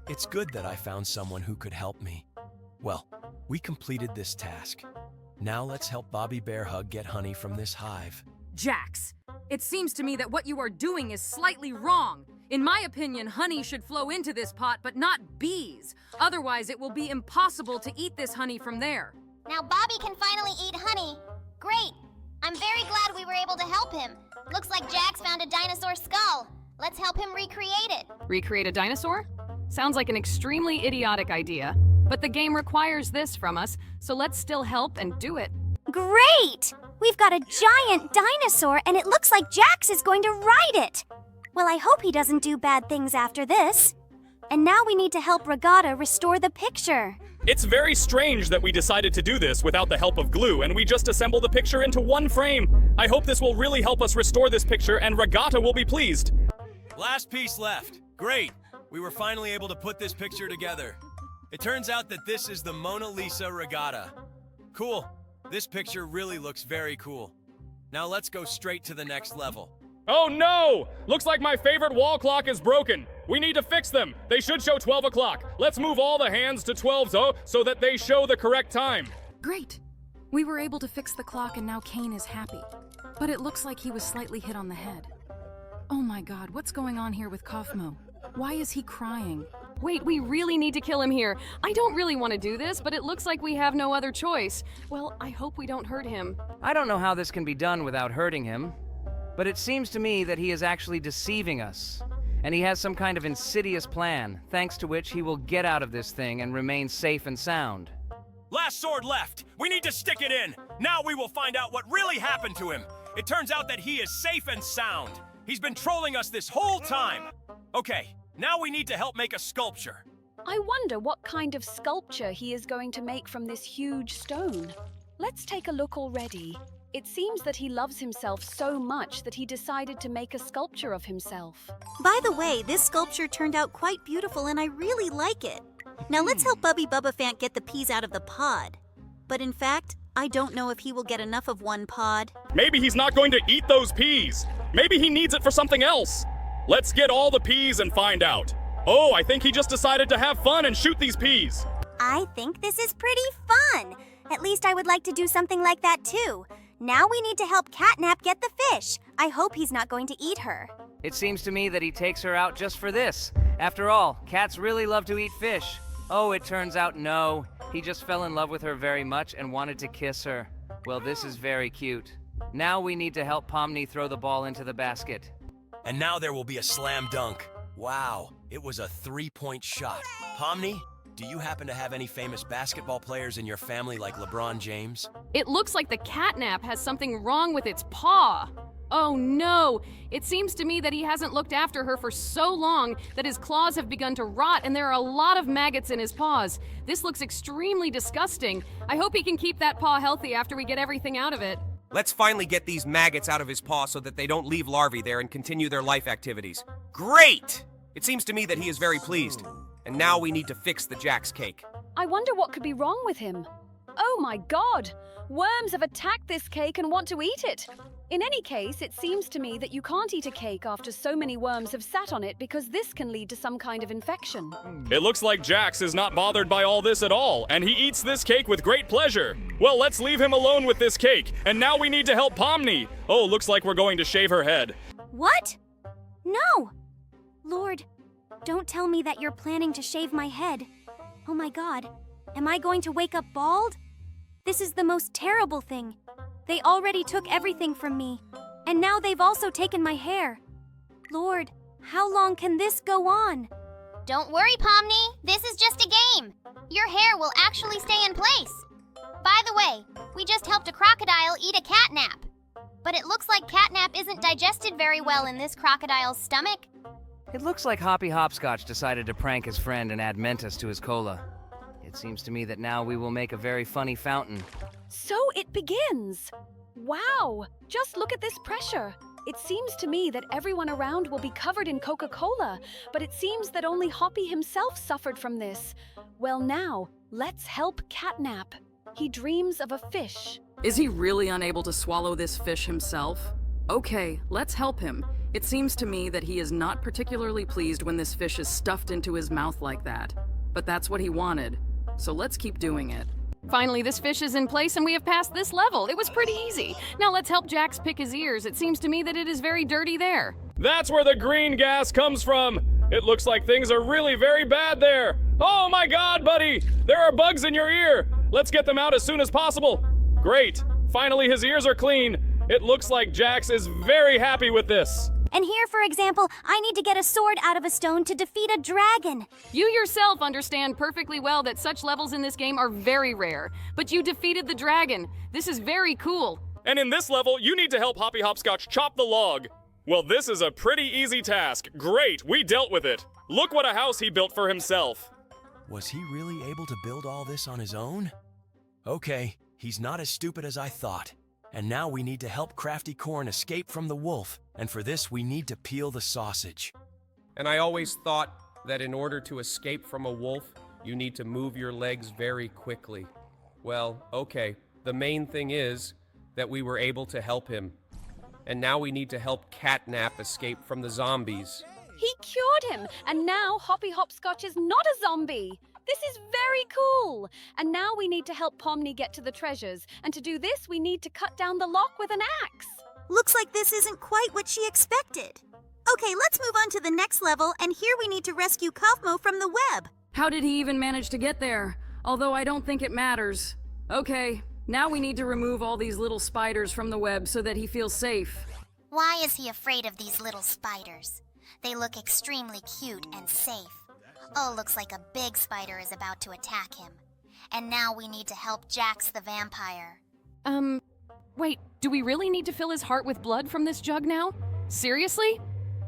It's good that I found someone who could help me. Well, we completed this task. Now let's help Bobby Bearhug get honey from this hive. Jax, it seems to me that what you are doing is slightly wrong. In my opinion, honey should flow into this pot, but not bees. Otherwise, it will be impossible to eat this honey from there. Now Bobby can finally eat honey. Great. I'm very glad we were able to help him. Looks like Jax found a dinosaur skull. Let's help him recreate it. Recreate a dinosaur? Sounds like an extremely idiotic idea. But the game requires this from us, so let's still help and do it. Great! We've got a giant dinosaur, and it looks like Jax is going to ride it. Well, I hope he doesn't do bad things after this. And now we need to help Regatta restore the picture. It's very strange that we decided to do this without the help of glue, and we just assembled the picture into one frame. I hope this will really help us restore this picture, and Regatta will be pleased. Last piece left. Great. We were finally able to put this picture together. It turns out that this is the Mona Lisa Regatta. Cool. This picture really looks very cool. Now let's go straight to the next level. Oh no! Looks like my favorite wall clock is broken. We need to fix them. They should show 12 o'clock. Let's move all the hands to 12 so that they show the correct time. Great. We were able to fix the clock and now Kane is happy. But it looks like he was slightly hit on the head. Oh my god, what's going on here with Kaufmo? Why is he crying? Wait, we really need to kill him here. I don't really want to do this, but it looks like we have no other choice. Well, I hope we don't hurt him. I don't know how this can be done without hurting him, but it seems to me that he is actually deceiving us. And he has some kind of insidious plan, thanks to which he will get out of this thing and remain safe and sound. Last sword left. We need to stick it in. Now we will find out what really happened to him. It turns out that he is safe and sound. He's been trolling us this whole time. Okay, now we need to help make a sculpture. I wonder what kind of sculpture he is going to make from this huge stone. Let's take a look already. It seems that he loves himself so much that he decided to make a sculpture of himself. By the way, this sculpture turned out quite beautiful and I really like it. Now let's help Bubby Bubbaphant get the peas out of the pod. But in fact, I don't know if he will get enough of one pod. Maybe he's not going to eat those peas. Maybe he needs it for something else. Let's get all the peas and find out. Oh, I think he just decided to have fun and shoot these peas. I think this is pretty fun. At least I would like to do something like that too. Now we need to help Catnap get the fish. I hope he's not going to eat her. It seems to me that he takes her out just for this. After all, cats really love to eat fish. Oh, it turns out no. He just fell in love with her very much and wanted to kiss her. Well, this is very cute. Now we need to help Pomni throw the ball into the basket. And now there will be a slam dunk. Wow, it was a 3-point shot. Pomni, do you happen to have any famous basketball players in your family like LeBron James? It looks like the catnap has something wrong with its paw. Oh no! It seems to me that he hasn't looked after her for so long that his claws have begun to rot and there are a lot of maggots in his paws. This looks extremely disgusting. I hope he can keep that paw healthy after we get everything out of it. Let's finally get these maggots out of his paw so that they don't leave larvae there and continue their life activities. Great! It seems to me that he is very pleased. And now we need to fix the Jack's cake. I wonder what could be wrong with him. Oh my god! Worms have attacked this cake and want to eat it. In any case, it seems to me that you can't eat a cake after so many worms have sat on it because this can lead to some kind of infection. It looks like Jax is not bothered by all this at all, and he eats this cake with great pleasure. Well, let's leave him alone with this cake, and now we need to help Pomni. Oh, looks like we're going to shave her head. What? No! Lord, don't tell me that you're planning to shave my head. Oh my god, am I going to wake up bald? This is the most terrible thing. They already took everything from me, and now they've also taken my hair. Lord, how long can this go on? Don't worry, Pomni. This is just a game. Your hair will actually stay in place. By the way, we just helped a crocodile eat a catnap. But it looks like catnap isn't digested very well in this crocodile's stomach. It looks like Hoppy Hopscotch decided to prank his friend and add Mentos to his cola. It seems to me that now we will make a very funny fountain. So it begins! Wow! Just look at this pressure. It seems to me that everyone around will be covered in Coca-Cola, but it seems that only Hoppy himself suffered from this. Well now, let's help Catnap. He dreams of a fish. Is he really unable to swallow this fish himself? Okay, let's help him. It seems to me that he is not particularly pleased when this fish is stuffed into his mouth like that. But that's what he wanted. So let's keep doing it. Finally, this fish is in place and we have passed this level. It was pretty easy. Now let's help Jax pick his ears. It seems to me that it is very dirty there. That's where the green gas comes from. It looks like things are really very bad there. Oh my god, buddy! There are bugs in your ear! Let's get them out as soon as possible. Great. Finally, his ears are clean. It looks like Jax is very happy with this. And here, for example, I need to get a sword out of a stone to defeat a dragon. You yourself understand perfectly well that such levels in this game are very rare. But you defeated the dragon. This is very cool. And in this level, you need to help Hoppy Hopscotch chop the log. Well, this is a pretty easy task. Great, we dealt with it. Look what a house he built for himself. Was he really able to build all this on his own? Okay, he's not as stupid as I thought. And now we need to help Crafty Corn escape from the wolf. And for this, we need to peel the sausage. And I always thought that in order to escape from a wolf, you need to move your legs very quickly. Well, okay. The main thing is that we were able to help him. And now we need to help Catnap escape from the zombies. He cured him, and now Hoppy Hopscotch is not a zombie. This is very cool. And now we need to help Pomni get to the treasures. And to do this, we need to cut down the lock with an axe. Looks like this isn't quite what she expected. Okay, let's move on to the next level, and here we need to rescue Kaufmo from the web. How did he even manage to get there? Although I don't think it matters. Okay, now we need to remove all these little spiders from the web so that he feels safe. Why is he afraid of these little spiders? They look extremely cute and safe. Oh, looks like a big spider is about to attack him. And now we need to help Jax the vampire. Wait, do we really need to fill his heart with blood from this jug now? Seriously?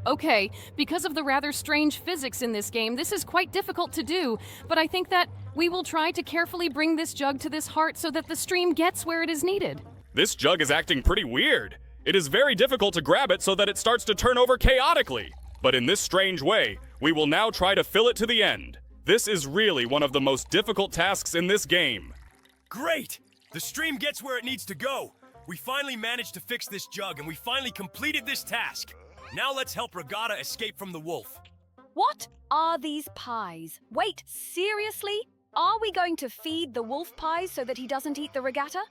Okay, because of the rather strange physics in this game, this is quite difficult to do, but I think that we will try to carefully bring this jug to this heart so that the stream gets where it is needed. This jug is acting pretty weird. It is very difficult to grab it so that it starts to turn over chaotically. But in this strange way, we will now try to fill it to the end. This is really one of the most difficult tasks in this game. Great! The stream gets where it needs to go. We finally managed to fix this jug, and we finally completed this task. Now let's help Regatta escape from the wolf. What are these pies? Wait, seriously? Are we going to feed the wolf pies so that he doesn't eat the regatta?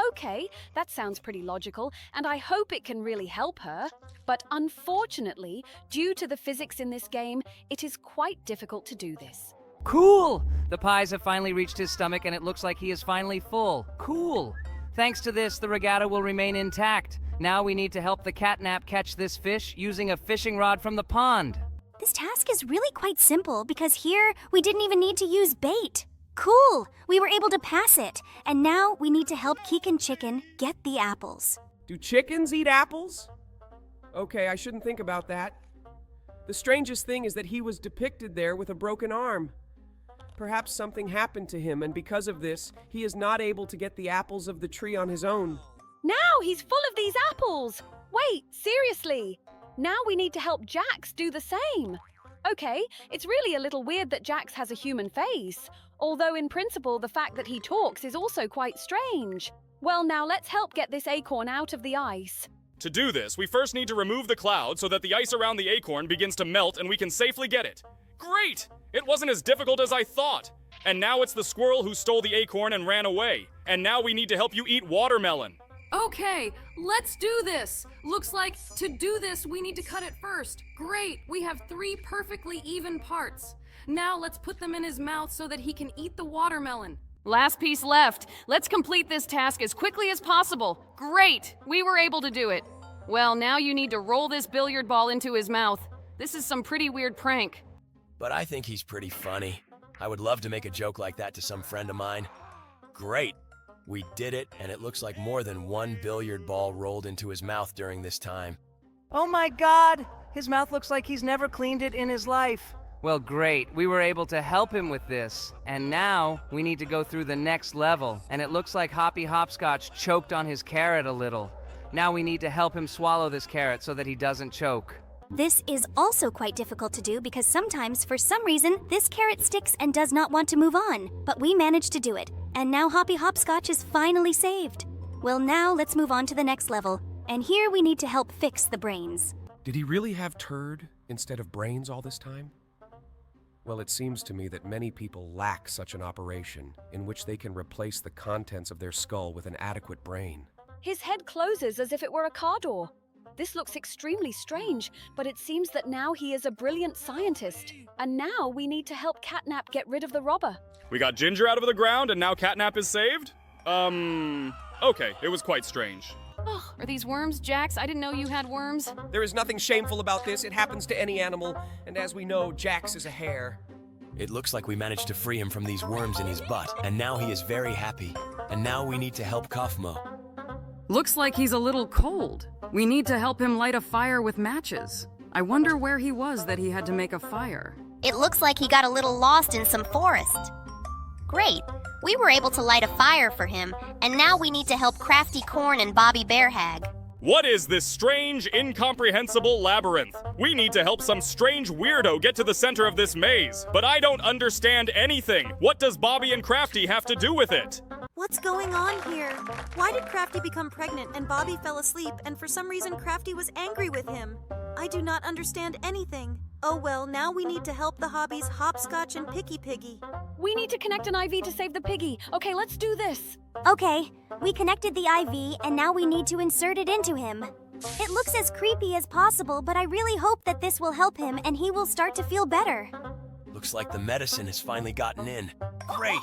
Okay, that sounds pretty logical, and I hope it can really help her. But unfortunately, due to the physics in this game, it is quite difficult to do this. Cool! The pies have finally reached his stomach and it looks like he is finally full. Cool! Thanks to this, the regatta will remain intact. Now we need to help the Catnap catch this fish using a fishing rod from the pond. This task is really quite simple because here we didn't even need to use bait. Cool! We were able to pass it. And now we need to help Keegan Chicken get the apples. Do chickens eat apples? Okay, I shouldn't think about that. The strangest thing is that he was depicted there with a broken arm. Perhaps something happened to him, and because of this, he is not able to get the apples of the tree on his own. Now he's full of these apples! Wait, seriously! Now we need to help Jax do the same. Okay, it's really a little weird that Jax has a human face, although in principle the fact that he talks is also quite strange. Well, now let's help get this acorn out of the ice. To do this, we first need to remove the cloud so that the ice around the acorn begins to melt and we can safely get it. Great! It wasn't as difficult as I thought. And now it's the squirrel who stole the acorn and ran away. And now we need to help you eat watermelon. Okay, let's do this. Looks like to do this, we need to cut it first. Great, we have 3 perfectly even parts. Now let's put them in his mouth so that he can eat the watermelon. Last piece left. Let's complete this task as quickly as possible. Great, we were able to do it. Well, now you need to roll this billiard ball into his mouth. This is some pretty weird prank. But I think he's pretty funny. I would love to make a joke like that to some friend of mine. Great. We did it, and it looks like more than 1 billiard ball rolled into his mouth during this time. Oh my god! His mouth looks like he's never cleaned it in his life. Well, great. We were able to help him with this. And now we need to go through the next level. And it looks like Hoppy Hopscotch choked on his carrot a little. Now we need to help him swallow this carrot so that he doesn't choke. This is also quite difficult to do because sometimes, for some reason, this carrot sticks and does not want to move on. But we managed to do it. And now Hoppy Hopscotch is finally saved. Well, now let's move on to the next level. And here we need to help fix the brains. Did he really have turd instead of brains all this time? Well, it seems to me that many people lack such an operation in which they can replace the contents of their skull with an adequate brain. His head closes as if it were a car door. This looks extremely strange, but it seems that now he is a brilliant scientist. And now we need to help Catnap get rid of the robber. We got Ginger out of the ground and now Catnap is saved? Okay, it was quite strange. Oh, are these worms, Jax? I didn't know you had worms. There is nothing shameful about this. It happens to any animal, and as we know, Jax is a hare. It looks like we managed to free him from these worms in his butt, and now he is very happy. And now we need to help Kaufmo. Looks like he's a little cold. We need to help him light a fire with matches. I wonder where he was that he had to make a fire. It looks like he got a little lost in some forest. Great. We were able to light a fire for him, and now we need to help Crafty Corn and Bobby Bearhag. What is this strange, incomprehensible labyrinth? We need to help some strange weirdo get to the center of this maze, but I don't understand anything. What does Bobby and Crafty have to do with it? What's going on here? Why did Crafty become pregnant and Bobby fell asleep and for some reason Crafty was angry with him? I do not understand anything. Oh well, now we need to help the hobbies Hopscotch and Picky Piggy. We need to connect an IV to save the piggy. Okay, let's do this. Okay, we connected the IV and now we need to insert it into him. It looks as creepy as possible, but I really hope that this will help him and he will start to feel better. Looks like the medicine has finally gotten in. Great!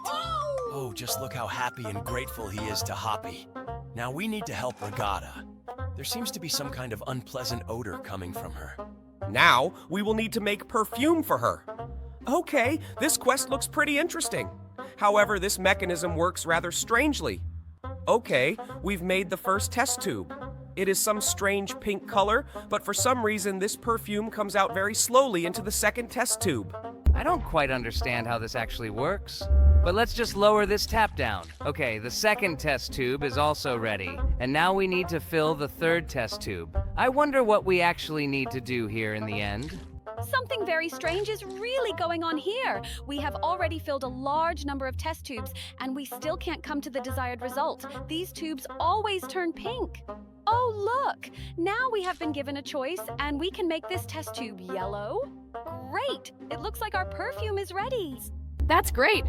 Oh, just look how happy and grateful he is to Hoppy. Now we need to help Regatta. There seems to be some kind of unpleasant odor coming from her. Now, we will need to make perfume for her. Okay, this quest looks pretty interesting. However, this mechanism works rather strangely. Okay, we've made the first test tube. It is some strange pink color, but for some reason this perfume comes out very slowly into the second test tube. I don't quite understand how this actually works. But let's just lower this tap down. Okay, the second test tube is also ready. And now we need to fill the third test tube. I wonder what we actually need to do here in the end. Something very strange is really going on here. We have already filled a large number of test tubes, and we still can't come to the desired result. These tubes always turn pink. Oh, look! Now we have been given a choice, and we can make this test tube yellow. Great! It looks like our perfume is ready. That's great.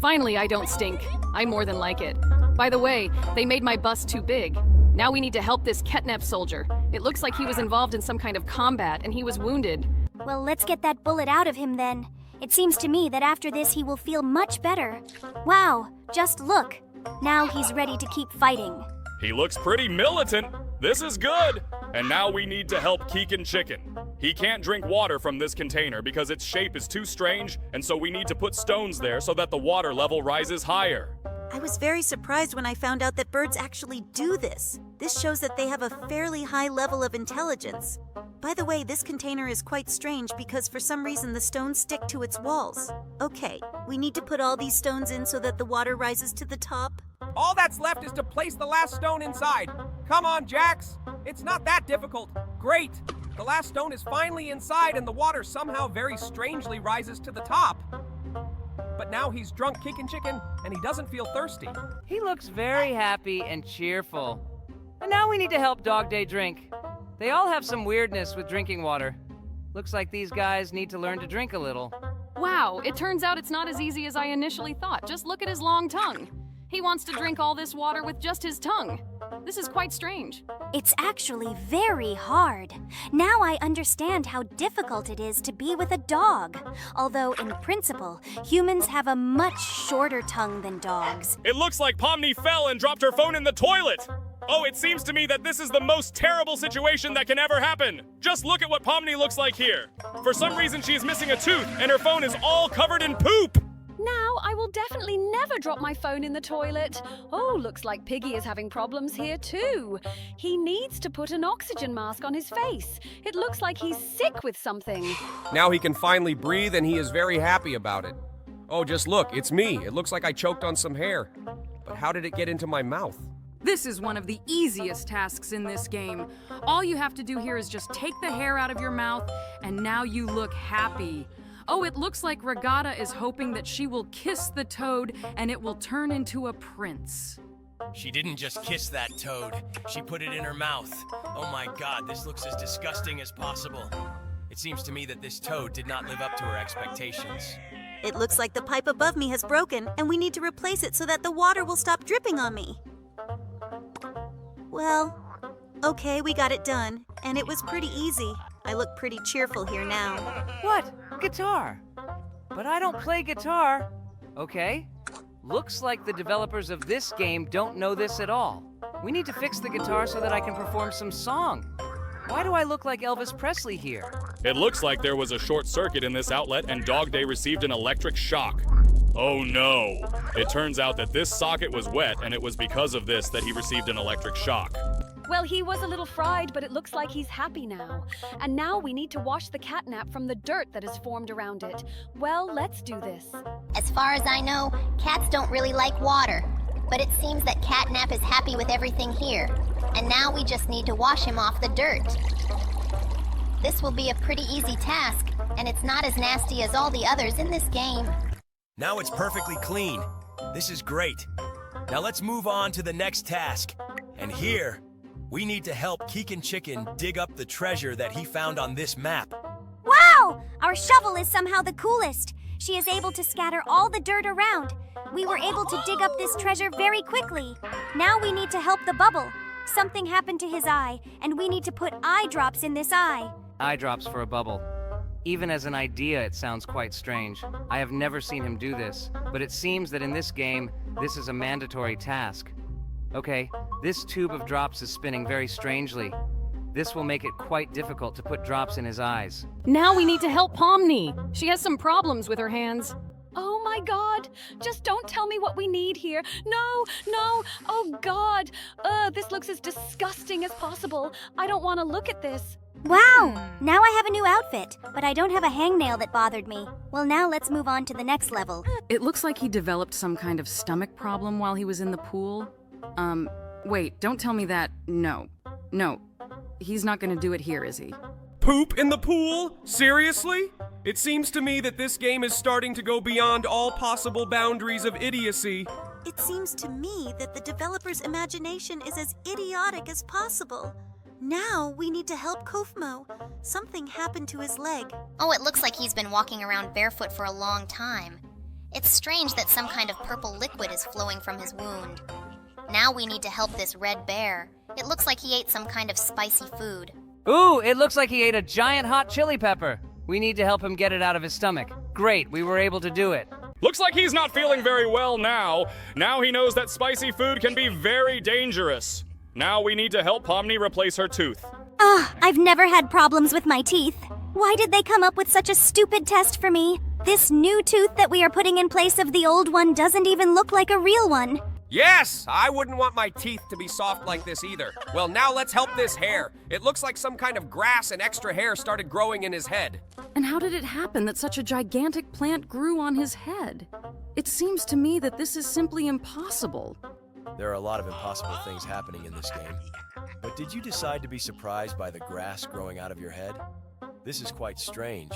Finally, I don't stink. I more than like it. By the way, they made my bus too big. Now we need to help this Ketnep soldier. It looks like he was involved in some kind of combat, and he was wounded. Well, let's get that bullet out of him then. It seems to me that after this he will feel much better. Wow, just look. Now he's ready to keep fighting. He looks pretty militant. This is good! And now we need to help Keegan Chicken. He can't drink water from this container because its shape is too strange, and so we need to put stones there so that the water level rises higher. I was very surprised when I found out that birds actually do this. This shows that they have a fairly high level of intelligence. By the way, this container is quite strange because for some reason the stones stick to its walls. Okay, we need to put all these stones in so that the water rises to the top. All that's left is to place the last stone inside. Come on, Jax. It's not that difficult. Great. The last stone is finally inside and the water somehow very strangely rises to the top. But now he's drunk Keegan Chicken and he doesn't feel thirsty. He looks very happy and cheerful. And now we need to help Dog Day drink. They all have some weirdness with drinking water. Looks like these guys need to learn to drink a little. Wow, it turns out it's not as easy as I initially thought. Just look at his long tongue. He wants to drink all this water with just his tongue. This is quite strange. It's actually very hard. Now I understand how difficult it is to be with a dog. Although, in principle, humans have a much shorter tongue than dogs. It looks like Pomni fell and dropped her phone in the toilet! Oh, it seems to me that this is the most terrible situation that can ever happen! Just look at what Pomni looks like here! For some reason she is missing a tooth, and her phone is all covered in poop! Now I will definitely never drop my phone in the toilet. Oh, looks like Piggy is having problems here too. He needs to put an oxygen mask on his face. It looks like he's sick with something. Now he can finally breathe and he is very happy about it. Oh, just look, it's me. It looks like I choked on some hair. But how did it get into my mouth? This is one of the easiest tasks in this game. All you have to do here is just take the hair out of your mouth, and now you look happy. Oh, it looks like Regatta is hoping that she will kiss the toad and it will turn into a prince. She didn't just kiss that toad. She put it in her mouth. Oh my god, this looks as disgusting as possible. It seems to me that this toad did not live up to her expectations. It looks like the pipe above me has broken, and we need to replace it so that the water will stop dripping on me. Well, okay, we got it done, and it was pretty easy. I look pretty cheerful here now. What? Guitar? But I don't play guitar. Okay. Looks like the developers of this game don't know this at all. We need to fix the guitar so that I can perform some song. Why do I look like Elvis Presley here? It looks like there was a short circuit in this outlet and Dog Day received an electric shock. Oh no! It turns out that this socket was wet and it was because of this that he received an electric shock. Well, he was a little fried, but it looks like he's happy now. And now we need to wash the catnap from the dirt that has formed around it. Well, let's do this. As far as I know, cats don't really like water. But it seems that Catnap is happy with everything here. And now we just need to wash him off the dirt. This will be a pretty easy task, and it's not as nasty as all the others in this game. Now it's perfectly clean. This is great. Now let's move on to the next task. And here, we need to help Keegan Chicken dig up the treasure that he found on this map. Wow! Our shovel is somehow the coolest. She is able to scatter all the dirt around. We were able to dig up this treasure very quickly. Now we need to help the bubble. Something happened to his eye, and we need to put eye drops in this eye. Eye drops for a bubble. Even as an idea, it sounds quite strange. I have never seen him do this, but it seems that in this game, this is a mandatory task. Okay, this tube of drops is spinning very strangely. This will make it quite difficult to put drops in his eyes. Now we need to help Pomni. She has some problems with her hands. Oh my god! Just don't tell me what we need here. No! Oh god! This looks as disgusting as possible. I don't want to look at this. Wow! Now I have a new outfit, but I don't have a hangnail that bothered me. Well, now let's move on to the next level. It looks like he developed some kind of stomach problem while he was in the pool. Wait, don't tell me that. No. He's not gonna do it here, is he? Poop in the pool? Seriously? It seems to me that this game is starting to go beyond all possible boundaries of idiocy. It seems to me that the developer's imagination is as idiotic as possible. Now we need to help Kofmo. Something happened to his leg. Oh, it looks like he's been walking around barefoot for a long time. It's strange that some kind of purple liquid is flowing from his wound. Now we need to help this red bear. It looks like he ate some kind of spicy food. Ooh, it looks like he ate a giant hot chili pepper. We need to help him get it out of his stomach. Great, we were able to do it. Looks like he's not feeling very well now. Now he knows that spicy food can be very dangerous. Now we need to help Pomni replace her tooth. I've never had problems with my teeth. Why did they come up with such a stupid test for me? This new tooth that we are putting in place of the old one doesn't even look like a real one. Yes, I wouldn't want my teeth to be soft like this either. Well, now let's help this hair. It looks like some kind of grass and extra hair started growing in his head. And how did it happen that such a gigantic plant grew on his head? It seems to me that this is simply impossible. There are a lot of impossible things happening in this game. But did you decide to be surprised by the grass growing out of your head? This is quite strange.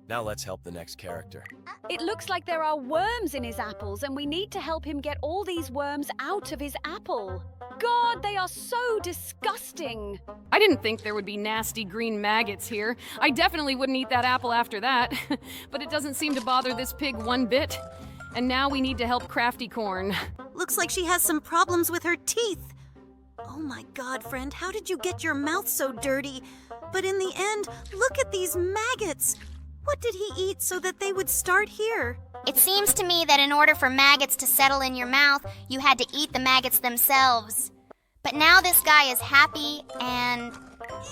Now let's help the next character. It looks like there are worms in his apples, and we need to help him get all these worms out of his apple. God, they are so disgusting. I didn't think there would be nasty green maggots here. I definitely wouldn't eat that apple after that. But it doesn't seem to bother this pig one bit. And now we need to help Crafty Corn. Looks like she has some problems with her teeth. Oh my God, friend, how did you get your mouth so dirty? But in the end, look at these maggots. What did he eat so that they would start here? It seems to me that in order for maggots to settle in your mouth, you had to eat the maggots themselves. But now this guy is happy and...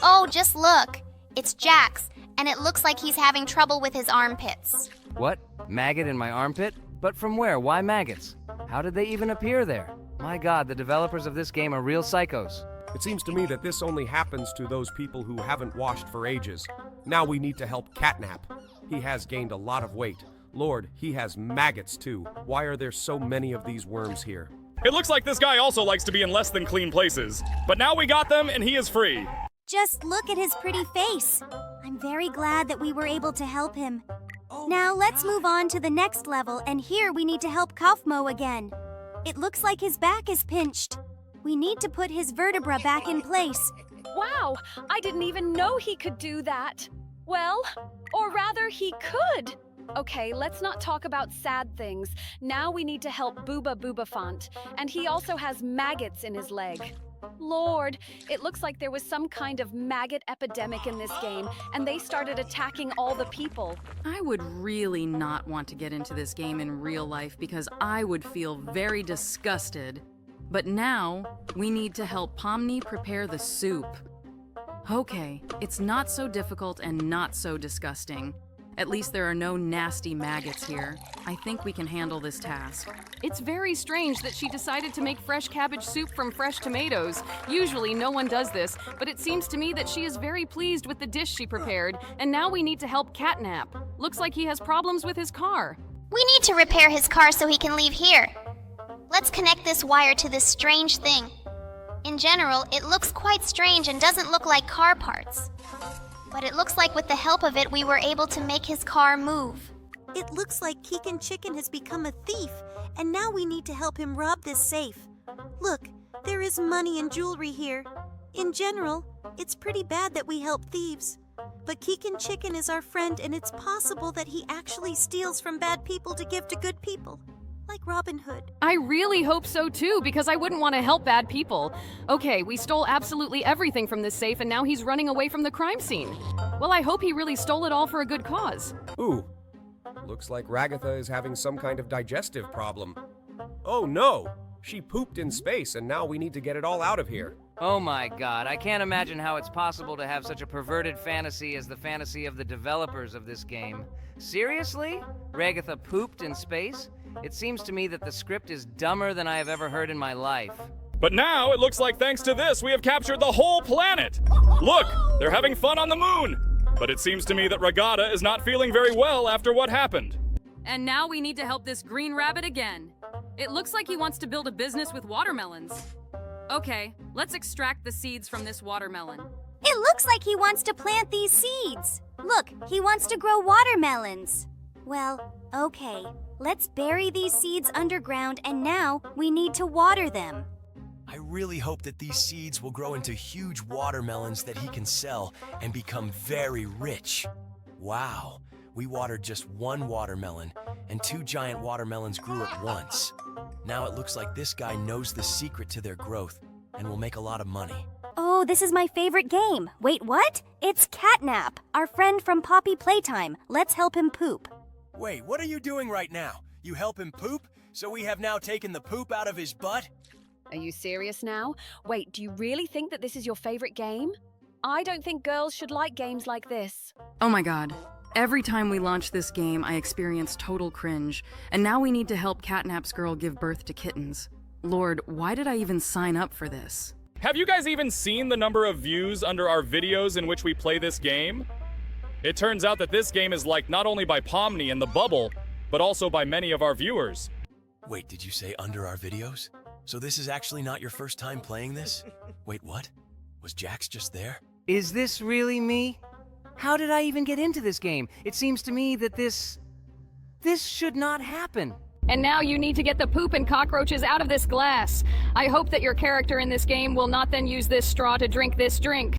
Oh, just look. It's Jax, and it looks like he's having trouble with his armpits. What? Maggot in my armpit? But from where? Why maggots? How did they even appear there? My God, the developers of this game are real psychos. It seems to me that this only happens to those people who haven't washed for ages. Now we need to help Catnap. He has gained a lot of weight. Lord, he has maggots too. Why are there so many of these worms here? It looks like this guy also likes to be in less than clean places. But now we got them and he is free. Just look at his pretty face. I'm very glad that we were able to help him. Now let's move on to the next level, and here we need to help Kaufmo again. It looks like his back is pinched. We need to put his vertebra back in place. Wow, I didn't even know he could do that. Well, or rather, he could. Okay, let's not talk about sad things. Now we need to help Booba Boobafont, and he also has maggots in his leg. Lord, it looks like there was some kind of maggot epidemic in this game, and they started attacking all the people. I would really not want to get into this game in real life because I would feel very disgusted. But now, we need to help Pomni prepare the soup. Okay, it's not so difficult and not so disgusting. At least there are no nasty maggots here. I think we can handle this task. It's very strange that she decided to make fresh cabbage soup from fresh tomatoes. Usually no one does this, but it seems to me that she is very pleased with the dish she prepared, and now we need to help Catnap. Looks like he has problems with his car. We need to repair his car so he can leave here. Let's connect this wire to this strange thing. In general, it looks quite strange and doesn't look like car parts. But it looks like with the help of it, we were able to make his car move. It looks like Keegan Chicken has become a thief, and now we need to help him rob this safe. Look, there is money and jewelry here. In general, it's pretty bad that we help thieves. But Keegan Chicken is our friend, and it's possible that he actually steals from bad people to give to good people. Like Robin Hood. I really hope so too, because I wouldn't want to help bad people. Okay, we stole absolutely everything from this safe, and now he's running away from the crime scene. Well, I hope he really stole it all for a good cause. Ooh, looks like Ragatha is having some kind of digestive problem. Oh no, she pooped in space, and now we need to get it all out of here. Oh my God, I can't imagine how it's possible to have such a perverted fantasy as the fantasy of the developers of this game. Seriously? Ragatha pooped in space? It seems to me that the script is dumber than I have ever heard in my life. But now it looks like thanks to this, we have captured the whole planet. Look, they're having fun on the moon. But it seems to me that Regatta is not feeling very well after what happened. And now we need to help this green rabbit again. It looks like he wants to build a business with watermelons. Okay, let's extract the seeds from this watermelon. It looks like he wants to plant these seeds. Look, he wants to grow watermelons. Well, okay. Let's bury these seeds underground, and now we need to water them. I really hope that these seeds will grow into huge watermelons that he can sell and become very rich. Wow, we watered just one watermelon, and 2 giant watermelons grew at once. Now it looks like this guy knows the secret to their growth and will make a lot of money. Oh, this is my favorite game. Wait, what? It's Catnap, our friend from Poppy Playtime. Let's help him poop. Wait, what are you doing right now? You help him poop? So we have now taken the poop out of his butt? Are you serious now? Wait, do you really think that this is your favorite game? I don't think girls should like games like this. Oh my god. Every time we launch this game, I experience total cringe, and now we need to help Catnap's girl give birth to kittens. Lord, why did I even sign up for this? Have you guys even seen the number of views under our videos in which we play this game? It turns out that this game is liked not only by Pomni and the Bubble, but also by many of our viewers. Wait, did you say under our videos? So this is actually not your first time playing this? Wait, what? Was Jax just there? Is this really me? How did I even get into this game? It seems to me that this should not happen. And now you need to get the poop and cockroaches out of this glass. I hope that your character in this game will not then use this straw to drink this drink.